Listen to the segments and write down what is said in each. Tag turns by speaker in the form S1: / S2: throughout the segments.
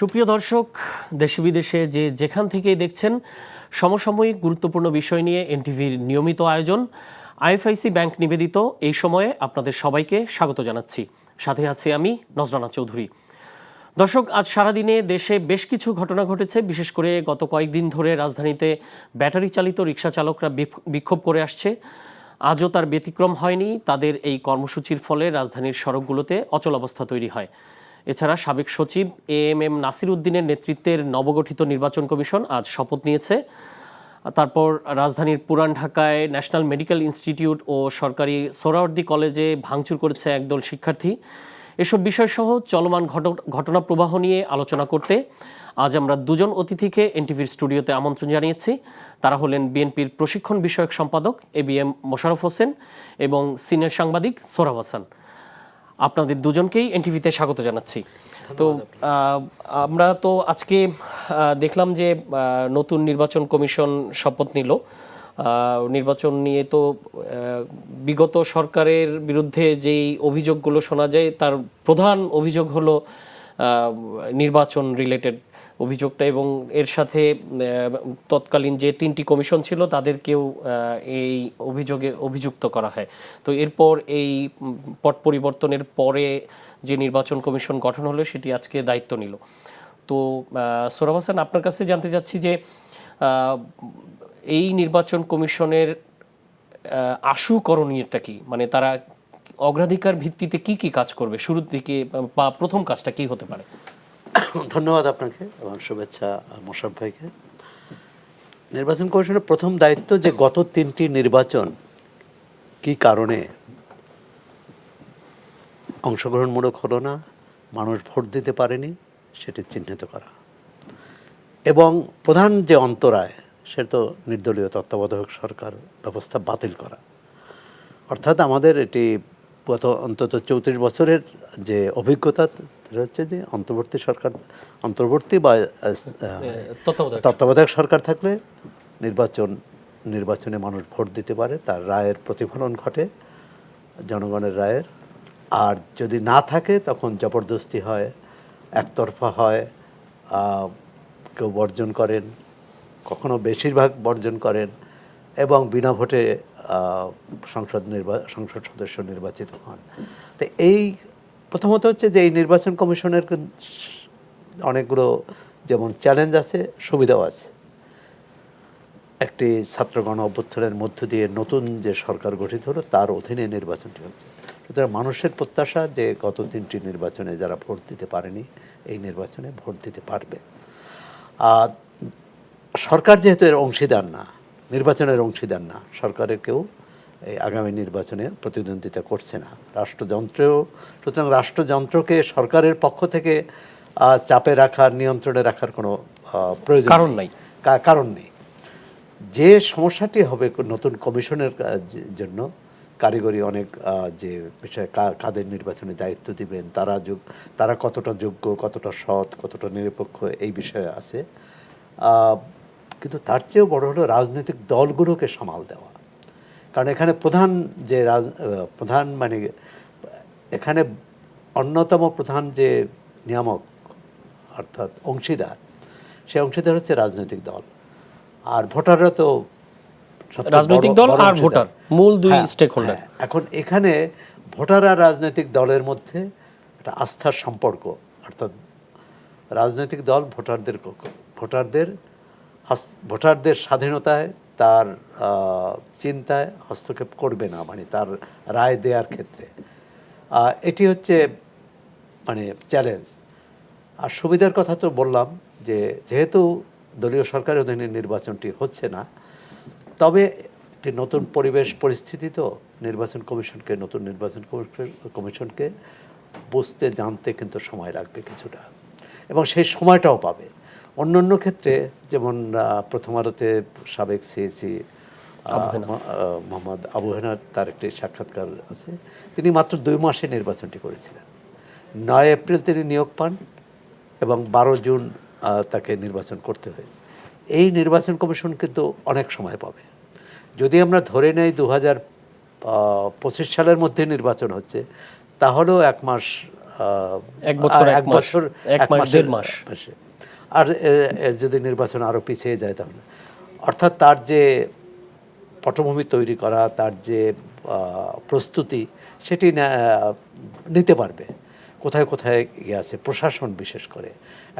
S1: সুপ্রিয় দর্শক, দেশে বিদেশে যেখান থেকেই দেখছেন সমসাময়িক গুরুত্বপূর্ণ বিষয় নিয়ে এনটিভির নিয়মিত আয়োজন আইএফআইসি ব্যাংক নিবেদিত এই সময়ে আপনাদের সবাইকে স্বাগত জানাচ্ছি। সাথে আছি আমি নজরানা চৌধুরী। দর্শক, আজ সারাদিনে দেশে বেশ কিছু ঘটনা ঘটেছে। বিশেষ করে গত কয়েকদিন ধরে রাজধানীতে ব্যাটারি চালিত রিকশা চালকরা বিক্ষোভ করে আসছে। আজও তার ব্যতিক্রম হয়নি। তাদের এই কর্মসূচির ফলে রাজধানীর সড়কগুলোতে অচলাবস্থা তৈরি হয়। এছাড়া সাবেক সচিব এএমএম নাসির উদ্দিনের নেতৃত্বের নবগঠিত নির্বাচন কমিশন আজ শপথ নিয়েছে। তারপর রাজধানীর পুরান ঢাকায় ন্যাশনাল মেডিকেল ইনস্টিটিউট ও সরকারি সোহরাওয়ার্দী কলেজে ভাঙচুর করেছে একদল শিক্ষার্থী। এসব বিষয়সহ চলমান ঘটনা প্রবাহ নিয়ে আলোচনা করতে আজ আমরা দুজন অতিথিকে এনটিভির স্টুডিওতে আমন্ত্রণ জানিয়েছি। তারা হলেন বিএনপির প্রশিক্ষণ বিষয়ক সম্পাদক এবিএম মোশাররফ হোসেন এবং সিনিয়র সাংবাদিক সোহরাব হাসান। আপনাদের দুজনকেই এনটিভিতে স্বাগত জানাচ্ছি। তো আমরা তো আজকে দেখলাম যে নতুন নির্বাচন কমিশন শপথ নিল। নির্বাচন নিয়ে তো বিগত সরকারের বিরুদ্ধে যেই অভিযোগগুলো শোনা যায় তার প্রধান অভিযোগ হলো নির্বাচন রিলেটেড অভিযোগটা, এবং এর সাথে তৎকালীন যে তিনটি কমিশন ছিল তাদেরকেও এই অভিযোগে অভিযুক্ত করা হয়। তো এরপর এই পট পরিবর্তনের পরে যে নির্বাচন কমিশন গঠন হলো সেটি আজকে দায়িত্ব নিল। তো সোহরাব হাসান, আপনার কাছে জানতে চাচ্ছি যে এই নির্বাচন কমিশনের আশু করণীয়টা কি, মানে তারা অগ্রাধিকার ভিত্তিতে কি কি কাজ করবে, শুরুর দিকে বা প্রথম কাজটা কি হতে পারে?
S2: ধন্যবাদ আপনাকে এবং শুভেচ্ছা মোশাররফ ভাইকে। নির্বাচন কমিশনের প্রথম দায়িত্ব যে গত তিনটি নির্বাচন কি কারণে অংশগ্রহণমূলক হলো না, মানুষ ভোট দিতে পারেনি, সেটি চিহ্নিত করা। এবং প্রধান যে অন্তরায় সে তো নির্দলীয় তত্ত্বাবধায়ক সরকার ব্যবস্থা বাতিল করা। অর্থাৎ আমাদের এটি গত অন্তত 34 বছরের যে অভিজ্ঞতা হচ্ছে যে অন্তর্বর্তী বা তত্ত্বাবধায়ক সরকার থাকলে নির্বাচনে মানুষ ভোট দিতে পারে, তার রায়ের প্রতিফলন ঘটে জনগণের রায়ের। আর যদি না থাকে তখন জবরদস্তি হয়, একতরফা হয়, কেউ বর্জন করেন, কখনো বেশিরভাগ বর্জন করেন এবং বিনা ভোটে সংসদ সদস্য নির্বাচিত হন। তো এই প্রথমত হচ্ছে যে এই নির্বাচন কমিশনের অনেকগুলো যেমন চ্যালেঞ্জ আছে, সুবিধাও আছে। একটি ছাত্র গণ অভ্যুত্থানের মধ্য দিয়ে নতুন যে সরকার গঠিত হলো তার অধীনে নির্বাচনটি হচ্ছে। সুতরাং মানুষের প্রত্যাশা যে গত তিনটি নির্বাচনে যারা ভোট দিতে পারেনি এই নির্বাচনে ভোট দিতে পারবে। আর সরকার যেহেতু এর অংশীদার না, নির্বাচনের অংশীদার না, সরকারের কেউ এই আগামী নির্বাচনে প্রতিদ্বন্দ্বিতা করছে না, রাষ্ট্রযন্ত্রেও। সুতরাং রাষ্ট্রযন্ত্রকে সরকারের পক্ষ থেকে চাপে রাখার, নিয়ন্ত্রণে রাখার কোনো কারণ নেই। যে সমস্যাটি হবে নতুন কমিশনের জন্য কারিগরি অনেক যে বিষয়ে কাদের নির্বাচনে দায়িত্ব দিবেন, তারা কতটা যোগ্য, কতটা সৎ, কতটা নিরপেক্ষ এই বিষয়ে আছে। কিন্তু তার চেয়েও বড় হলো রাজনৈতিক দলগুলোকে সামাল দেওয়া। কারণ এখানে প্রধান মানে এখানে অন্যতম প্রধান যে নিয়ামক অর্থাৎ অংশীদার, সে অংশীদার হচ্ছে রাজনৈতিক দল। আর ভোটাররা তো
S1: রাজনৈতিক দল আর ভোটার মূল দুই স্টেক হোল্ডার।
S2: এখন এখানে ভোটার আর রাজনৈতিক দলের মধ্যে একটা আস্থার সম্পর্ক, অর্থাৎ রাজনৈতিক দল ভোটারদের স্বাধীনতায়, তার চিন্তায় হস্তক্ষেপ করবে না, মানে তার রায় দেওয়ার ক্ষেত্রে। এটি হচ্ছে মানে চ্যালেঞ্জ। আর সুবিধার কথা তো বললাম যে যেহেতু দলীয় সরকারের অধীনে নির্বাচনটি হচ্ছে না, তবে একটি নতুন পরিস্থিতি তো নতুন নির্বাচন কমিশনকে বুঝতে জানতে কিন্তু সময় লাগবে কিছুটা, এবং সেই সময়টাও পাবে। অন্যান্য ক্ষেত্রে যেমন প্রথম আলোতে সাবেক সিএসি মোহাম্মদ আবু হেনা, তার একটি সাক্ষাৎকার আছে, তিনি মাত্র 2 মাসে নির্বাচনটি করেছিলেন। 9 এপ্রিল তিনি নিয়োগ পান এবং 12 জুন তাকে নির্বাচন করতে হয়েছে। এই নির্বাচন কমিশন কিন্তু অনেক সময় পাবে। যদি আমরা ধরে নেই 2025 সালের মধ্যে নির্বাচন হচ্ছে, তাহলেও 1 মাস
S1: এক বছর, এক মাস, এক মাস,
S2: মাসের
S1: দেড় মাস।
S2: মাসে। আর এর যদি নির্বাচন আরো পিছিয়ে যায় তাহলে, অর্থাৎ তার যে পটভূমি তৈরি করা, তার যে প্রস্তুতি, সেটি নিতে পারবে। কোথায় কোথায় ইয়ে আছে, প্রশাসন বিশেষ করে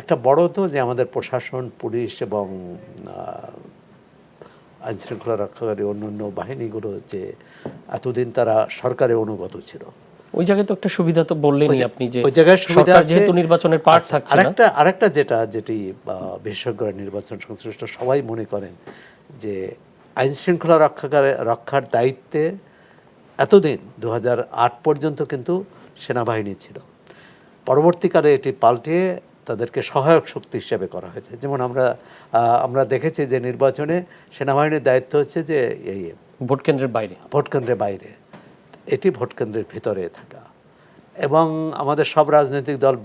S2: একটা বড় তো, যে আমাদের প্রশাসন, পুলিশ এবং আইনশৃঙ্খলা রক্ষাকারী অন্যান্য বাহিনীগুলো যে এতদিন তারা সরকারে অনুগত ছিল,
S1: ওই জায়গায় তো একটা সুবিধা তো বললেনই আপনি, যে
S2: ওই জায়গায় সুবিধা
S1: সরকার
S2: আছে।
S1: যেহেতু নির্বাচনের পার্ট
S2: আচ্ছা,
S1: থাকছে না।
S2: আরেকটা যেটি বিশেষজ্ঞরা, নির্বাচন সংশ্লিষ্ট সবাই মনে করেন যে আইন শৃঙ্খলা রক্ষার দায়িত্বে এতদিন 2008 পর্যন্ত কিন্তু সেনাবাহিনী ছিল। পরবর্তীকালে এটি পাল্টিয়ে তাদেরকে সহায়ক শক্তি হিসেবে করা হয়েছে। যেমন আমরা দেখেছি যে নির্বাচনে সেনাবাহিনীর দায়িত্ব হচ্ছে যে এই
S1: ভোট কেন্দ্রের বাইরে,
S2: ভোট কেন্দ্রের বাইরে, এটি ভোট কেন্দ্রের ভিতরে থাকা। এবং আমাদের সব রাজনৈতিক দল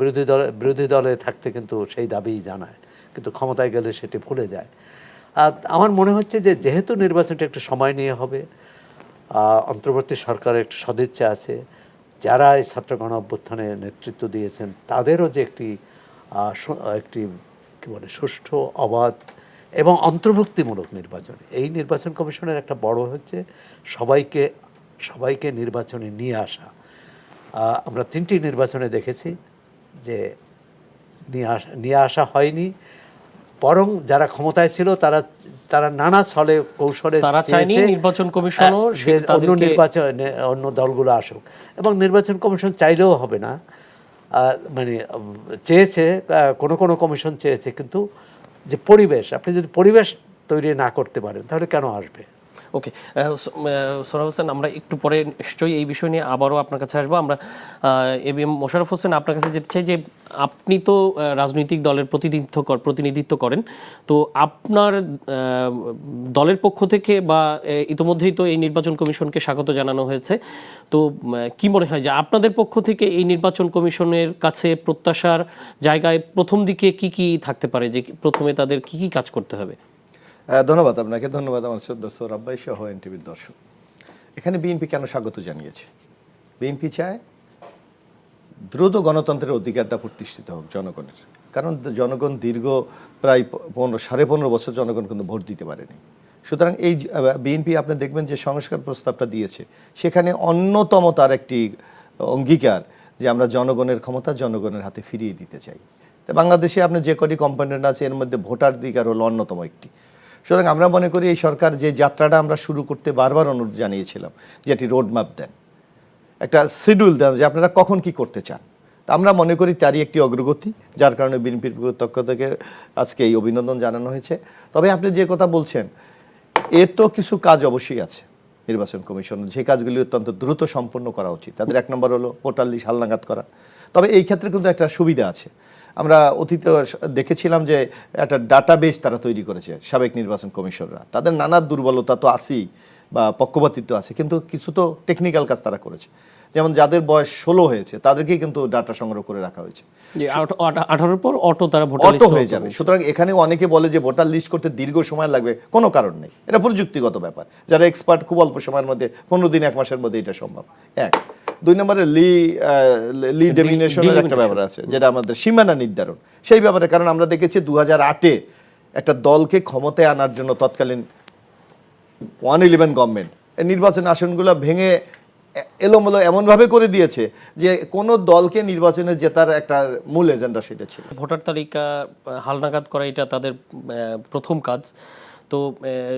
S2: বিরোধী দলে থাকতে কিন্তু সেই দাবিই জানায়, কিন্তু ক্ষমতায় গেলে সেটি ভুলে যায়। আর আমার মনে হচ্ছে যে যেহেতু নির্বাচনটা একটু সময় নিয়ে হবে, অন্তর্বর্তী সরকারের একটি সদিচ্ছা আছে, যারা এই ছাত্র গণ অভ্যুত্থানে নেতৃত্ব দিয়েছেন তাদেরও যে একটি কী বলে, সুষ্ঠু, অবাধ এবং অন্তর্ভুক্তিমূলক নির্বাচন, এই নির্বাচন কমিশনের একটা বড় হচ্ছে সবাইকে নির্বাচনে নিয়ে আসা। আমরা 3টি নির্বাচনে দেখেছি যে নিয়ে আসা হয়নি, বরং যারা ক্ষমতায় ছিল তারা নানা ছলে কৌশলে
S1: তারা চায়নি নির্বাচন কমিশনও
S2: অন্য নির্বাচনে অন্য দলগুলো আসুক। এবং নির্বাচন কমিশন চাইলেও হবে না, মানে চেয়েছে, কোনো কমিশন চেয়েছে, কিন্তু যে পরিবেশ, আপনি যদি পরিবেশ তৈরি না করতে পারেন তাহলে কেন আসবে?
S1: ওকে, সোহরাব হোসেন, আমরা একটু পরে নিশ্চয়ই এই বিষয় নিয়ে আবারও আপনার কাছে আসবো। আমরা এবিএম মোশাররফ হোসেন, আপনার কাছে যেতে চাই যে আপনি তো রাজনৈতিক দলের প্রতিনিধিত্ব করেন, তো আপনার দলের পক্ষ থেকে বা ইতোমধ্যেই তো এই নির্বাচন কমিশনকে স্বাগত জানানো হয়েছে, তো কি মনে হয় যে আপনাদের পক্ষ থেকে এই নির্বাচন কমিশনের কাছে প্রত্যাশার জায়গায় প্রথম দিকে কি কি থাকতে পারে, যে প্রথমে তাদের কি কি কাজ করতে হবে?
S3: ধন্যবাদ আপনাকে, ধন্যবাদ আমার শ্রদ্ধা সোহরাব ভাই সহ এনটিভির দর্শক। এখানে বিএনপি কেন স্বাগত জানিয়েছে? বিএনপি চায় দ্রুত গণতন্ত্রের অধিকারটা প্রতিষ্ঠিত হোক জনগণের, কারণ জনগণ দীর্ঘ প্রায় 15.5 বছর জনগণ কিন্তু ভোট দিতে পারেনি। সুতরাং এই বিএনপি আপনি দেখবেন যে সংস্কার প্রস্তাবটা দিয়েছে, সেখানে অন্যতম তার একটি অঙ্গীকার যে আমরা জনগণের ক্ষমতা জনগণের হাতে ফিরিয়ে দিতে চাই। তো বাংলাদেশে আপনি যে কটি কম্পোনেন্ট আছে এর মধ্যে ভোটাধিকার হলো অন্যতম একটি। সুতরাং আমরা মনে করি এই সরকার যে যাত্রাটা আমরা শুরু করতে বারবার অনুরোধ জানিয়েছিলাম যে একটি রোডম্যাপ দেন, একটা শিডিউল দেন যে আপনারা কখন কি করতে চান, তা আমরা মনে করি তারই একটি অগ্রগতি, যার কারণে বিএনপির পক্ষ থেকে আজকে এই অভিনন্দন জানানো হয়েছে। তবে আপনি যে কথা বলছেন, এর তো কিছু কাজ অবশ্যই আছে নির্বাচন কমিশন, যে কাজগুলি অত্যন্ত দ্রুত সম্পন্ন করা উচিত। তাদের 1 নম্বর হলো ভোটার লিস্ট হালনাগাদ করা। তবে এই ক্ষেত্রে কিন্তু একটা সুবিধা আছে, আমরা অতীতে দেখেছিলাম যে একটা ডাটাবেস তারা তৈরি করেছে সাবেক নির্বাচন কমিশনরা, তাদের নানা দুর্বলতা তো আছেই বা পক্ষপাতিত্ব আছে, কিন্তু কিছু তো টেকনিক্যাল কাজ তারা করেছে। যেমন যাদের বয়স 16 হয়েছে তাদেরকেই কিন্তু ডাটা সংগ্রহ করে রাখা হয়েছে,
S1: 18 পর অটো তারা ভোটার
S3: অটো হয়ে যাবে। সুতরাং এখানে অনেকে বলে যে ভোটার লিস্ট করতে দীর্ঘ সময় লাগবে, কোনো কারণ নেই, এটা প্রযুক্তিগত ব্যাপার। যারা এক্সপার্ট খুব অল্প সময়ের মধ্যে 15 দিন 1 মাসের মধ্যে এটা সম্ভব। 1 2 নম্বরে লি ডেমিনেশনের একটা ব্যাপার আছে, যেটা আমাদের সীমানা নির্ধারণ, সেই ব্যাপারে। কারণ আমরা দেখেছি 2008-এ একটা দলকে ক্ষমতায় আনার জন্য তৎকালীন 111 গভর্নমেন্ট নির্বাচন আসনগুলো ভেঙে এলোমেলো এমনভাবে করে দিয়েছে যে কোনো দলকে নির্বাচনে জেতার একটা মূল এজেন্ডা সেটা ছিল।
S1: ভোটার তালিকা হালনাগাদ করা, এটা তাদের প্রথম কাজ। তো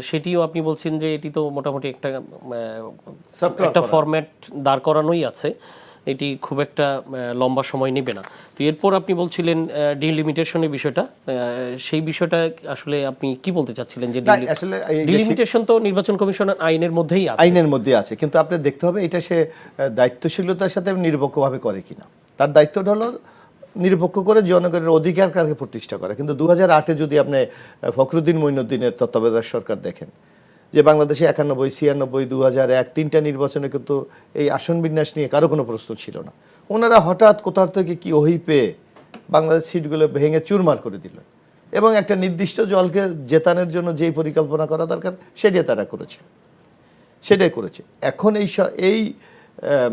S1: সেটিও আপনি বলছেন যে এটি তো মোটামুটি একটা ফরম্যাট দাঁড় করানোই আছে, এটি খুব একটা লম্বা সময় নেবে না। তো এরপর আপনি বলছিলেন ডিলিমিটেশনের বিষয়টা, সেই বিষয়টা আসলে আপনি কি বলতে চাচ্ছিলেন? যে ডিলিমিটেশন তো নির্বাচন কমিশনের আইনের মধ্যেই আছে,
S3: আইনের মধ্যে আছে, কিন্তু আপনি দেখতে হবে এটা সে দায়িত্বশীলতার সাথে নিরপেক্ষভাবে করে কিনা। তার দায়িত্বটা হলো নিরপেক্ষ করে জনগণের অধিকারকে প্রতিষ্ঠা করা। কিন্তু 2008-এ যদি আপনি ফখরুদ্দিন মঈনুদ্দিনের তত্ত্বাবধায়ক সরকার দেখেন, যে বাংলাদেশে 91, 96, 2001 3টা নির্বাচনে কিন্তু এই আসন বিন্যাস নিয়ে কারো কোনো প্রশ্ন ছিল না। ওনারা হঠাৎ কোথাও থেকে কি ওহি পেয়ে বাংলাদেশ সিটগুলো ভেঙে চুরমার করে দিল এবং একটা নির্দিষ্ট দলকে জেতানোর জন্য যেই পরিকল্পনা করা দরকার সেটাই তারা করেছে। এখন এই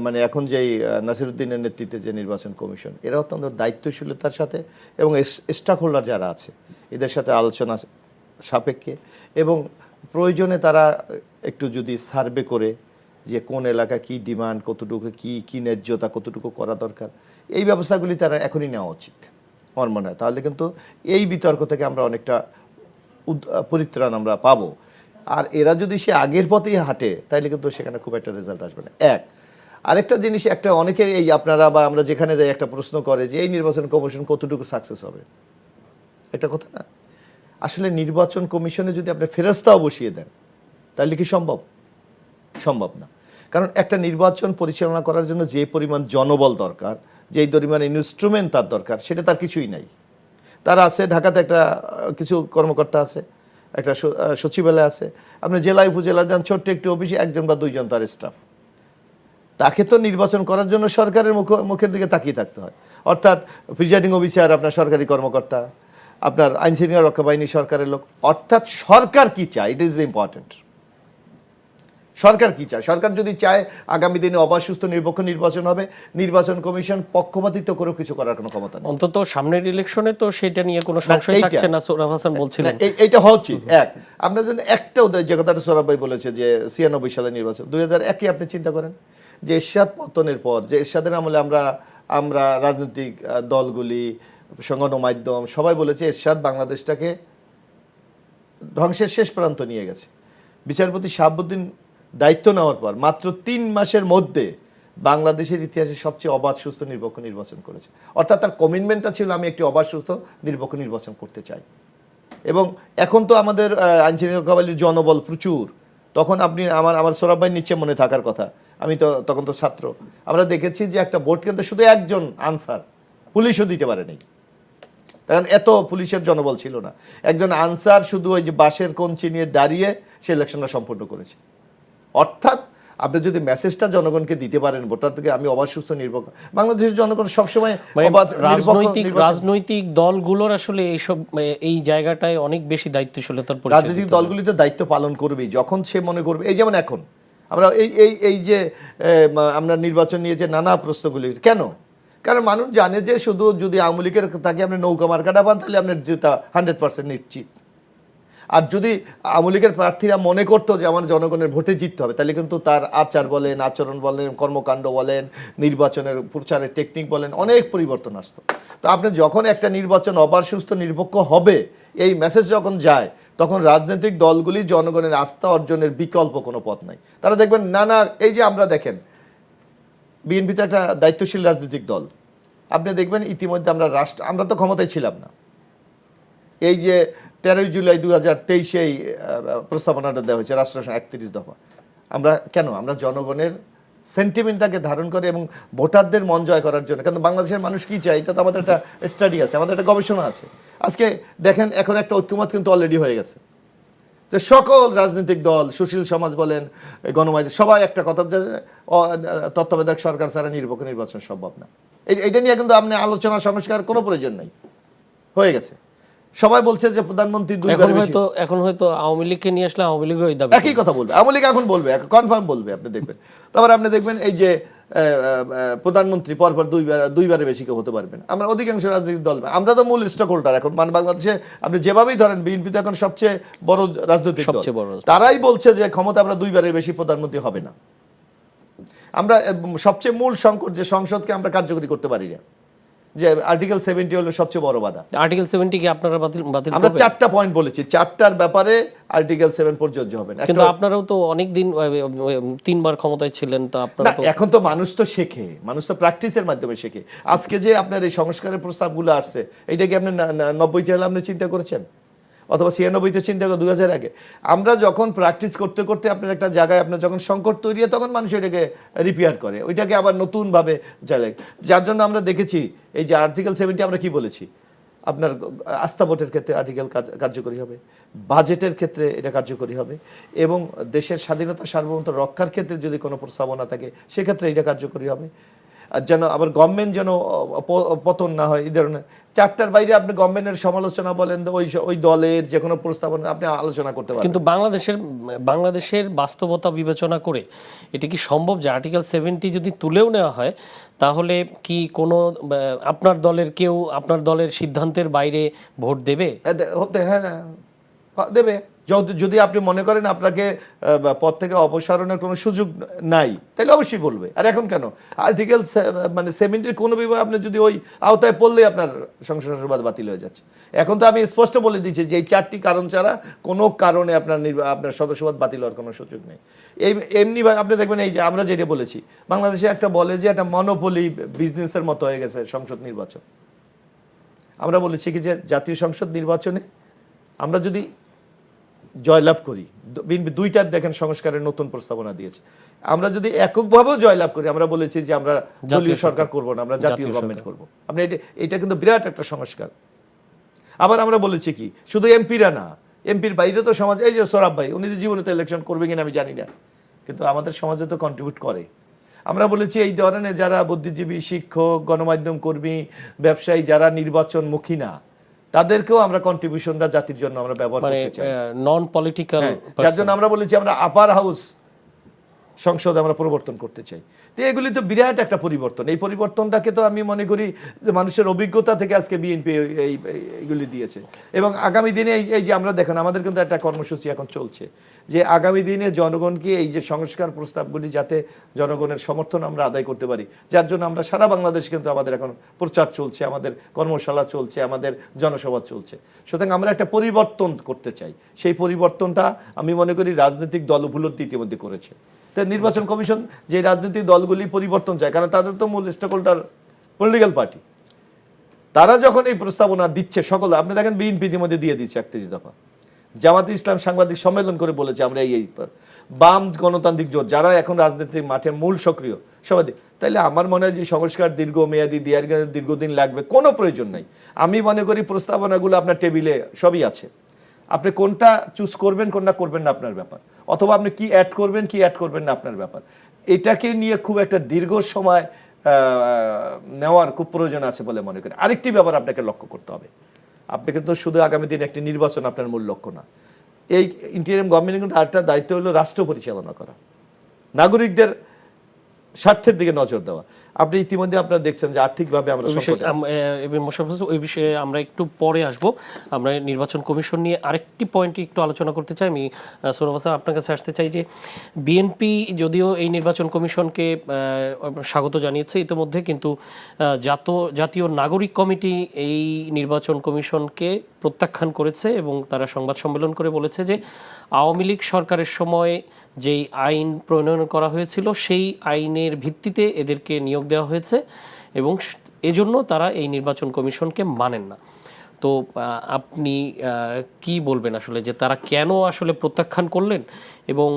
S3: মানে এখন যেই নাসিরুদ্দিনের নেতৃত্বে যে নির্বাচন কমিশন, এরা অত্যন্ত দায়িত্বশীলতার সাথে এবং স্টেক হোল্ডার যারা আছে এদের সাথে আলোচনা সাপেক্ষে এবং প্রয়োজনে তারা একটু যদি সার্ভে করে যে কোন এলাকা কি ডিমান্ড, কতটুকু কি ন্যায্যতা, কতটুকু করা দরকার, এই ব্যবস্থাগুলি তারা এখনই নেওয়া উচিত আমার মনে হয়। তাহলে কিন্তু এই বিতর্ক থেকে আমরা অনেকটা পরিত্রাণ আমরা পাবো। আর এরা যদি সে আগের পথেই হাঁটে তাহলে কিন্তু সেখানে খুব একটা রেজাল্ট আসবে না। আরেকটা জিনিস, একটা অনেকে এই আপনারা বা আমরা যেখানে যাই একটা প্রশ্ন করে যে এই নির্বাচন কমিশন কতটুকু সাকসেস হবে, এটা কথা না। আসলে নির্বাচন কমিশনে যদি আপনি ফেরস্তাও বসিয়ে দেন তাহলে কি সম্ভব? সম্ভব না। কারণ একটা নির্বাচন পরিচালনা করার জন্য যে পরিমাণ জনবল দরকার, যেই পরিমাণ ইনস্ট্রুমেন্ট তার দরকার, সেটা তার কিছুই নাই। তার আছে ঢাকাতে একটা কিছু কর্মকর্তা আছে, একটা সচিবালয় আছে, আপনি জেলায় উপজেলায় যান, ছোট্ট একটি অফিসে একজন বা দুইজন তার স্টাফ। তাকে তো নির্বাচন করার জন্য সরকারের মুখের দিকে তাকিয়ে থাকতে হয়। অর্থাৎ প্রিজাইডিং অফিসার আপনার সরকারি কর্মকর্তা, আপনার আইন শৃঙ্খলা রক্ষা বাহিনী সরকারের লোক। অর্থাৎ সরকার কি চায়, ইট ইজ ইম্পর্টেন্ট। সরকার কি চায়? সরকার যদি চায় আগামী দিনে অবাধ, সুস্থ, নিরপেক্ষ নির্বাচন হবে, নির্বাচন কমিশন পক্ষপাতিত্ব করেও কিছু করার কোনো ক্ষমতা নেই।
S1: অন্তত সামনের ইলেকশনে তো সেটা নিয়ে কোনো সংশয় থাকছে না। সোহরাব হাসান বলছিলেন
S3: এইটা হওয়া উচিত। আপনার জন্য একটা উদয়, যে কথাটা সোহরাব ভাই বলেছে যে 96 সালে নির্বাচন, 2001 আপনি চিন্তা করেন যে এরশাদ পতনের পর, যে এরশাদের আমলে আমরা রাজনৈতিক দলগুলি, গণমাধ্যম সবাই বলেছে এরশাদ বাংলাদেশটাকে ধ্বংসের শেষ প্রান্ত নিয়ে গেছে। বিচারপতি শাহাবুদ্দিন দায়িত্ব নেওয়ার পর মাত্র 3 মাসের মধ্যে বাংলাদেশের ইতিহাসে সবচেয়ে অবাধ, সুস্থ, নিরপেক্ষ নির্বাচন করেছে। অর্থাৎ তার কমিটমেন্টটা ছিল আমি একটি অবাধ, সুস্থ, নিরপেক্ষ নির্বাচন করতে চাই। এবং এখন তো আমাদের আইন শৃঙ্খলা বাহিনীর জনবল প্রচুর। তখন আপনি আমার সোহরাব ভাই নিচে মনে থাকার কথা, আমি তো তখন তো ছাত্র, আমরা দেখেছি যে একটা ভোট কেন্দ্রে শুধু একজন আনসার, পুলিশও দিতে পারেনি, কারণ এত পুলিশের জনবল ছিল না। একজন আনসার শুধু ওই যে বাঁশের কঞ্চি নিয়ে দাঁড়িয়ে সে ইলেকশনটা সম্পূর্ণ করেছে। অর্থাৎ আপনি যদি মেসেজটা জনগণকে দিতে পারেন ভোটার থেকে, আমি অবাধ, সুস্থ, নিরপেক্ষ, বাংলাদেশের জনগণ সবসময়
S1: রাজনৈতিক দলগুলোর আসলে এই জায়গাটায় অনেক বেশি দায়িত্বশীলতার পরিচয়।
S3: রাজনৈতিক দলগুলি তো দায়িত্ব পালন করবেই যখন সে মনে করবে। এই যেমন এখন আমরা এই যে আমরা নির্বাচন নিয়ে যে নানা প্রশ্নগুলি, কেন? কারণ মানুষ জানে যে শুধু যদি আওয়ামী লীগের তাকে আপনি নৌকা মার্কাটা পান তাহলে আপনার জেতা 100% নিশ্চিত। আর যদি আওয়ামী লীগের প্রার্থীরা মনে করতো যে আমার জনগণের ভোটে জিততে হবে, তাহলে কিন্তু তার আচার বলেন, আচরণ বলেন, কর্মকাণ্ড বলেন, নির্বাচনের প্রচারের টেকনিক বলেন, অনেক পরিবর্তন আসতো। তো আপনি যখন একটা নির্বাচন অবাধ, সুস্থ, নিরপেক্ষ হবে, এই মেসেজ যখন যায়, তখন রাজনৈতিক দলগুলি জনগণের আস্থা অর্জনের বিকল্প কোনো পথ নাই। তারা দেখবেন নানা, এই যে আমরা দেখেন বিএনপি তো একটা দায়িত্বশীল রাজনৈতিক দল। আপনি দেখবেন ইতিমধ্যে আমরা তো ক্ষমতায় ছিলাম না, এই যে 13 জুলাই 2023 প্রস্তাবনাটা দেওয়া হয়েছে রাষ্ট্র 31 দফা। আমরা জনগণের সেন্টিমেন্টটাকে ধারণ করে এবং ভোটারদের মন জয় করার জন্য। কারণ বাংলাদেশের মানুষ কি চায় এটা তো আমাদের একটা স্টাডি আছে, আমাদের একটা গবেষণা আছে। আজকে দেখেন এখন একটা ঐক্যমত কিন্তু অলরেডি হয়ে গেছে। তো সকল রাজনৈতিক দল, সুশীল সমাজ বলেন, গণমাধ্যম, সবাই একটা কথা, যে তত্ত্বাবধায়ক সরকার ছাড়া নিরপেক্ষ নির্বাচন সম্ভব না। এইটা নিয়ে কিন্তু আপনি আলোচনা, সংস্কার কোনো প্রয়োজন নাই, হয়ে গেছে। সবাই বলছে যে প্রধানমন্ত্রী
S1: এখন হয়তো আওয়ামী লীগকে নিয়ে আসলে আওয়ামী লীগ
S3: একই কথা বলবে, আওয়ামী লীগ এখন বলবে, কনফার্ম বলবে, আপনি দেখবেন। তারপর আপনি দেখবেন এই যে প্রধানমন্ত্রী পরপর দুইবারের বেশি কেউ হতে পারবেন। আমরা অধিকাংশ রাজনৈতিক দল, আমরা তো মূল স্টক হোল্ডার এখন, মানে বাংলাদেশে আপনি যেভাবেই ধরেন, বিএনপি তো এখন সবচেয়ে বড় রাজনৈতিক দল, তারাই বলছে যে ক্ষমতা আমরা দুইবারের বেশি প্রধানমন্ত্রী হবে না। আমরা সবচেয়ে মূল সংকট যে সংসদকে আমরা কার্যকরী করতে পারি না, যে আর্টিকেল 70 হলো সবচেয়ে বড় বাধা।
S1: আর্টিকেল 70 কি আপনারা বাতিল
S3: আমরা 4টা পয়েন্ট বলেছি, 4টার ব্যাপারে আর্টিকেল 7 প্রযোজ্য হবে না।
S1: কিন্তু আপনারাও তো অনেক দিন 3 বার ক্ষমতায় ছিলেন, তো আপনারা তো
S3: এখন তো মানুষ তো শেখে, মানুষ তো প্র্যাকটিসের মাধ্যমে শেখে। আজকে যে আপনার এই সংস্কারের প্রস্তাবগুলো আসছে, এইটা কি আপনি 90 সালে আপনি চিন্তা করেছেন, অথবা 96-তে চিন্তা করে 2000 আগে? আমরা যখন প্র্যাকটিস করতে করতে আপনার একটা জায়গায় আপনার যখন সংকট তৈরি হয়, তখন মানুষ এটাকে রিপেয়ার করে, ওইটাকে আবার নতুনভাবে চালায়। যার জন্য আমরা দেখেছি এই যে আর্টিকেল 70 আমরা কি বলেছি, আপনার আস্থা ভোটের ক্ষেত্রে আর্টিকেল কার্যকরী হবে, বাজেটের ক্ষেত্রে এটা কার্যকরী হবে, এবং দেশের স্বাধীনতা সার্বভৌমত্ব রক্ষার ক্ষেত্রে যদি কোনো প্রস্তাবনা থাকে সেক্ষেত্রে এটা কার্যকরী হবে। আর যেন আবার গভর্নমেন্ট যেন পতন না হয়, এই ধরনের 4টার বাইরে আপনি গভর্নমেন্টের সমালোচনা বলেন, ওই দলের যে কোনো প্রস্তাবনা আপনি আলোচনা করতে পারেন।
S1: কিন্তু বাংলাদেশের বাস্তবতা বিবেচনা করে এটা কি সম্ভব যে আর্টিকেল 70 যদি তুলেও নেওয়া হয় তাহলে কি কোনো আপনার দলের কেউ আপনার দলের সিদ্ধান্তের বাইরে ভোট দেবে?
S3: হ্যাঁ দেবে। যদি আপনি মনে করেন আপনাকে পদ থেকে অপসারণের কোনো সুযোগ নাই, তাহলে অবশ্যই বলবে। আর এখন কেন আর্টিকেল 70 কোনো বিভাগ আপনি যদি ওই আওতায় পড়লে আপনার সংসদ বাতিল হয়ে যাচ্ছে। এখন তো আমি স্পষ্ট বলে দিচ্ছি যে এই 4টি কারণ ছাড়া কোনো কারণে আপনার সদস্যপদ বাতিল হওয়ার কোনো সুযোগ নেই। এমনি আপনি দেখবেন এই যে আমরা যেটা বলেছি, বাংলাদেশে একটা বলে যে একটা মনোপলি বিজনেসের মতো হয়ে গেছে সংসদ নির্বাচন। আমরা বলেছি কি যে জাতীয় সংসদ নির্বাচনে আমরা যদি জয়লাভ করি, বিএনপি 2টার দেখেন সংস্কারের নতুন প্রস্তাবনা দিয়েছে, আমরা যদি এককভাবেও জয়লাভ করি, আমরা বলেছি যে আমরা দলীয় সরকার করব না, আমরা জাতীয় গভর্নমেন্ট করব। আপনি এটা কিন্তু বিরাট একটা সংস্কার। আবার আমরা বলেছি কি শুধু এমপিরা না, এমপির বাইরে তো সমাজ, এই যে সোহরাব ভাই উনি তো জীবনে তো ইলেকশন করবে কিনা আমি জানি না, কিন্তু আমাদের সমাজে তো কন্ট্রিবিউট করে। আমরা বলেছি এই ধরনের যারা বুদ্ধিজীবী, শিক্ষক, গণমাধ্যম কর্মী, ব্যবসায়ী যারা নির্বাচনমুখী না, তাদেরকেও আমরা কন্ট্রিবিউশনটা জাতির জন্য আমরা ব্যবহার করতে চাই,
S1: নন পলিটিক্যাল।
S3: যার জন্য আমরা বলেছি আমরা আপার হাউস সংসদ আমরা পরিবর্তন করতে চাই। তো এগুলি তো বিরাট একটা পরিবর্তন। এই পরিবর্তনটাকে তো আমি মনে করি যে মানুষের অভিজ্ঞতা থেকে আজকে বিএনপি এইগুলি দিয়েছে। এবং আগামী দিনে এই যে আমরা দেখেন আমাদের কিন্তু একটা কর্মসূচি এখন চলছে যে আগামী দিনে জনগণকে এই যে সংস্কার প্রস্তাবগুলি যাতে জনগণের সমর্থন আমরা আদায় করতে পারি, যার জন্য আমরা সারা বাংলাদেশ কিন্তু আমাদের এখন প্রচার চলছে, আমাদের কর্মশালা চলছে, আমাদের জনসভা চলছে। সুতরাং আমরা একটা পরিবর্তন করতে চাই। সেই পরিবর্তনটা আমি মনে করি রাজনৈতিক দল উপলব্ধি ইতিমধ্যে করেছে। নির্বাচন কমিশন যে রাজনৈতিক দলগুলি পরিবর্তন চায়, কারণ তাদের তো মূল স্টেক হোল্ডার পলিটিক্যাল পার্টি, তারা যখন এই প্রস্তাবনা দিচ্ছে সকলে, আপনি দেখেন বিএনপি ইতিমধ্যে দিয়ে দিচ্ছে 31 দফা, জামাতে ইসলাম সাংবাদিক সম্মেলন করে বলেছে আমরা এই বাম গণতান্ত্রিক জোট যারা এখন রাজনীতির মাঠে মূল সক্রিয় সবাই। তাইলে আমার মনে হয় যে সংস্কার দীর্ঘমেয়াদী দীর্ঘদিন লাগবে, কোনো প্রয়োজন নাই। আমি মনে করি প্রস্তাবনাগুলো আপনার টেবিলে সবই আছে, আপনি কোনটা চুজ করবেন কোনটা করবেন না আপনার ব্যাপার, অথবা আপনি কি অ্যাড করবেন কি অ্যাড করবেন না আপনার ব্যাপার। এটাকে নিয়ে খুব একটা দীর্ঘ সময় নেওয়ার খুব প্রয়োজন আছে বলে মনে করি। আরেকটি ব্যাপার আপনাকে লক্ষ্য করতে হবে, আপনি কিন্তু শুধু আগামী দিনে একটি নির্বাচন আপনার মূল লক্ষ্য না। এই ইন্টারিম গভর্নমেন্টের কিন্তু আরেকটা দায়িত্ব হলো রাষ্ট্র পরিচালনা করা, নাগরিকদের স্বার্থের দিকে নজর দেওয়া। আপনি ইতিমধ্যে আপনারা দেখছেন যে আর্থিকভাবে আমরা
S1: ওই বিষয়ে আমরা একটু পরে আসব। আমরা নির্বাচন কমিশন নিয়ে আরেকটি পয়েন্ট একটু আলোচনা করতে চাই। আমি সোহরাব হাসান আপনার কাছে আসতে চাই যে বিএনপি যদিও এই নির্বাচন কমিশনকে স্বাগত জানিয়েছে ইতিমধ্যে, কিন্তু জাতীয় নাগরিক কমিটি এই নির্বাচন কমিশনকে প্রত্যাখ্যান করেছে এবং তারা সংবাদ সম্মেলন করে বলেছে যে আওয়ামী লীগ সরকারের সময় যেই আইন প্রণয়ন করা হয়েছিল সেই আইনের ভিত্তিতে এদেরকে নিয়োগ দেওয়া হয়েছে এবং এজন্য তারা এই নির্বাচন কমিশনকে মানেন না। তো আপনি কি বলবেন আসলে যে তারা কেন আসলে প্রত্যাখ্যান করলেন? এবং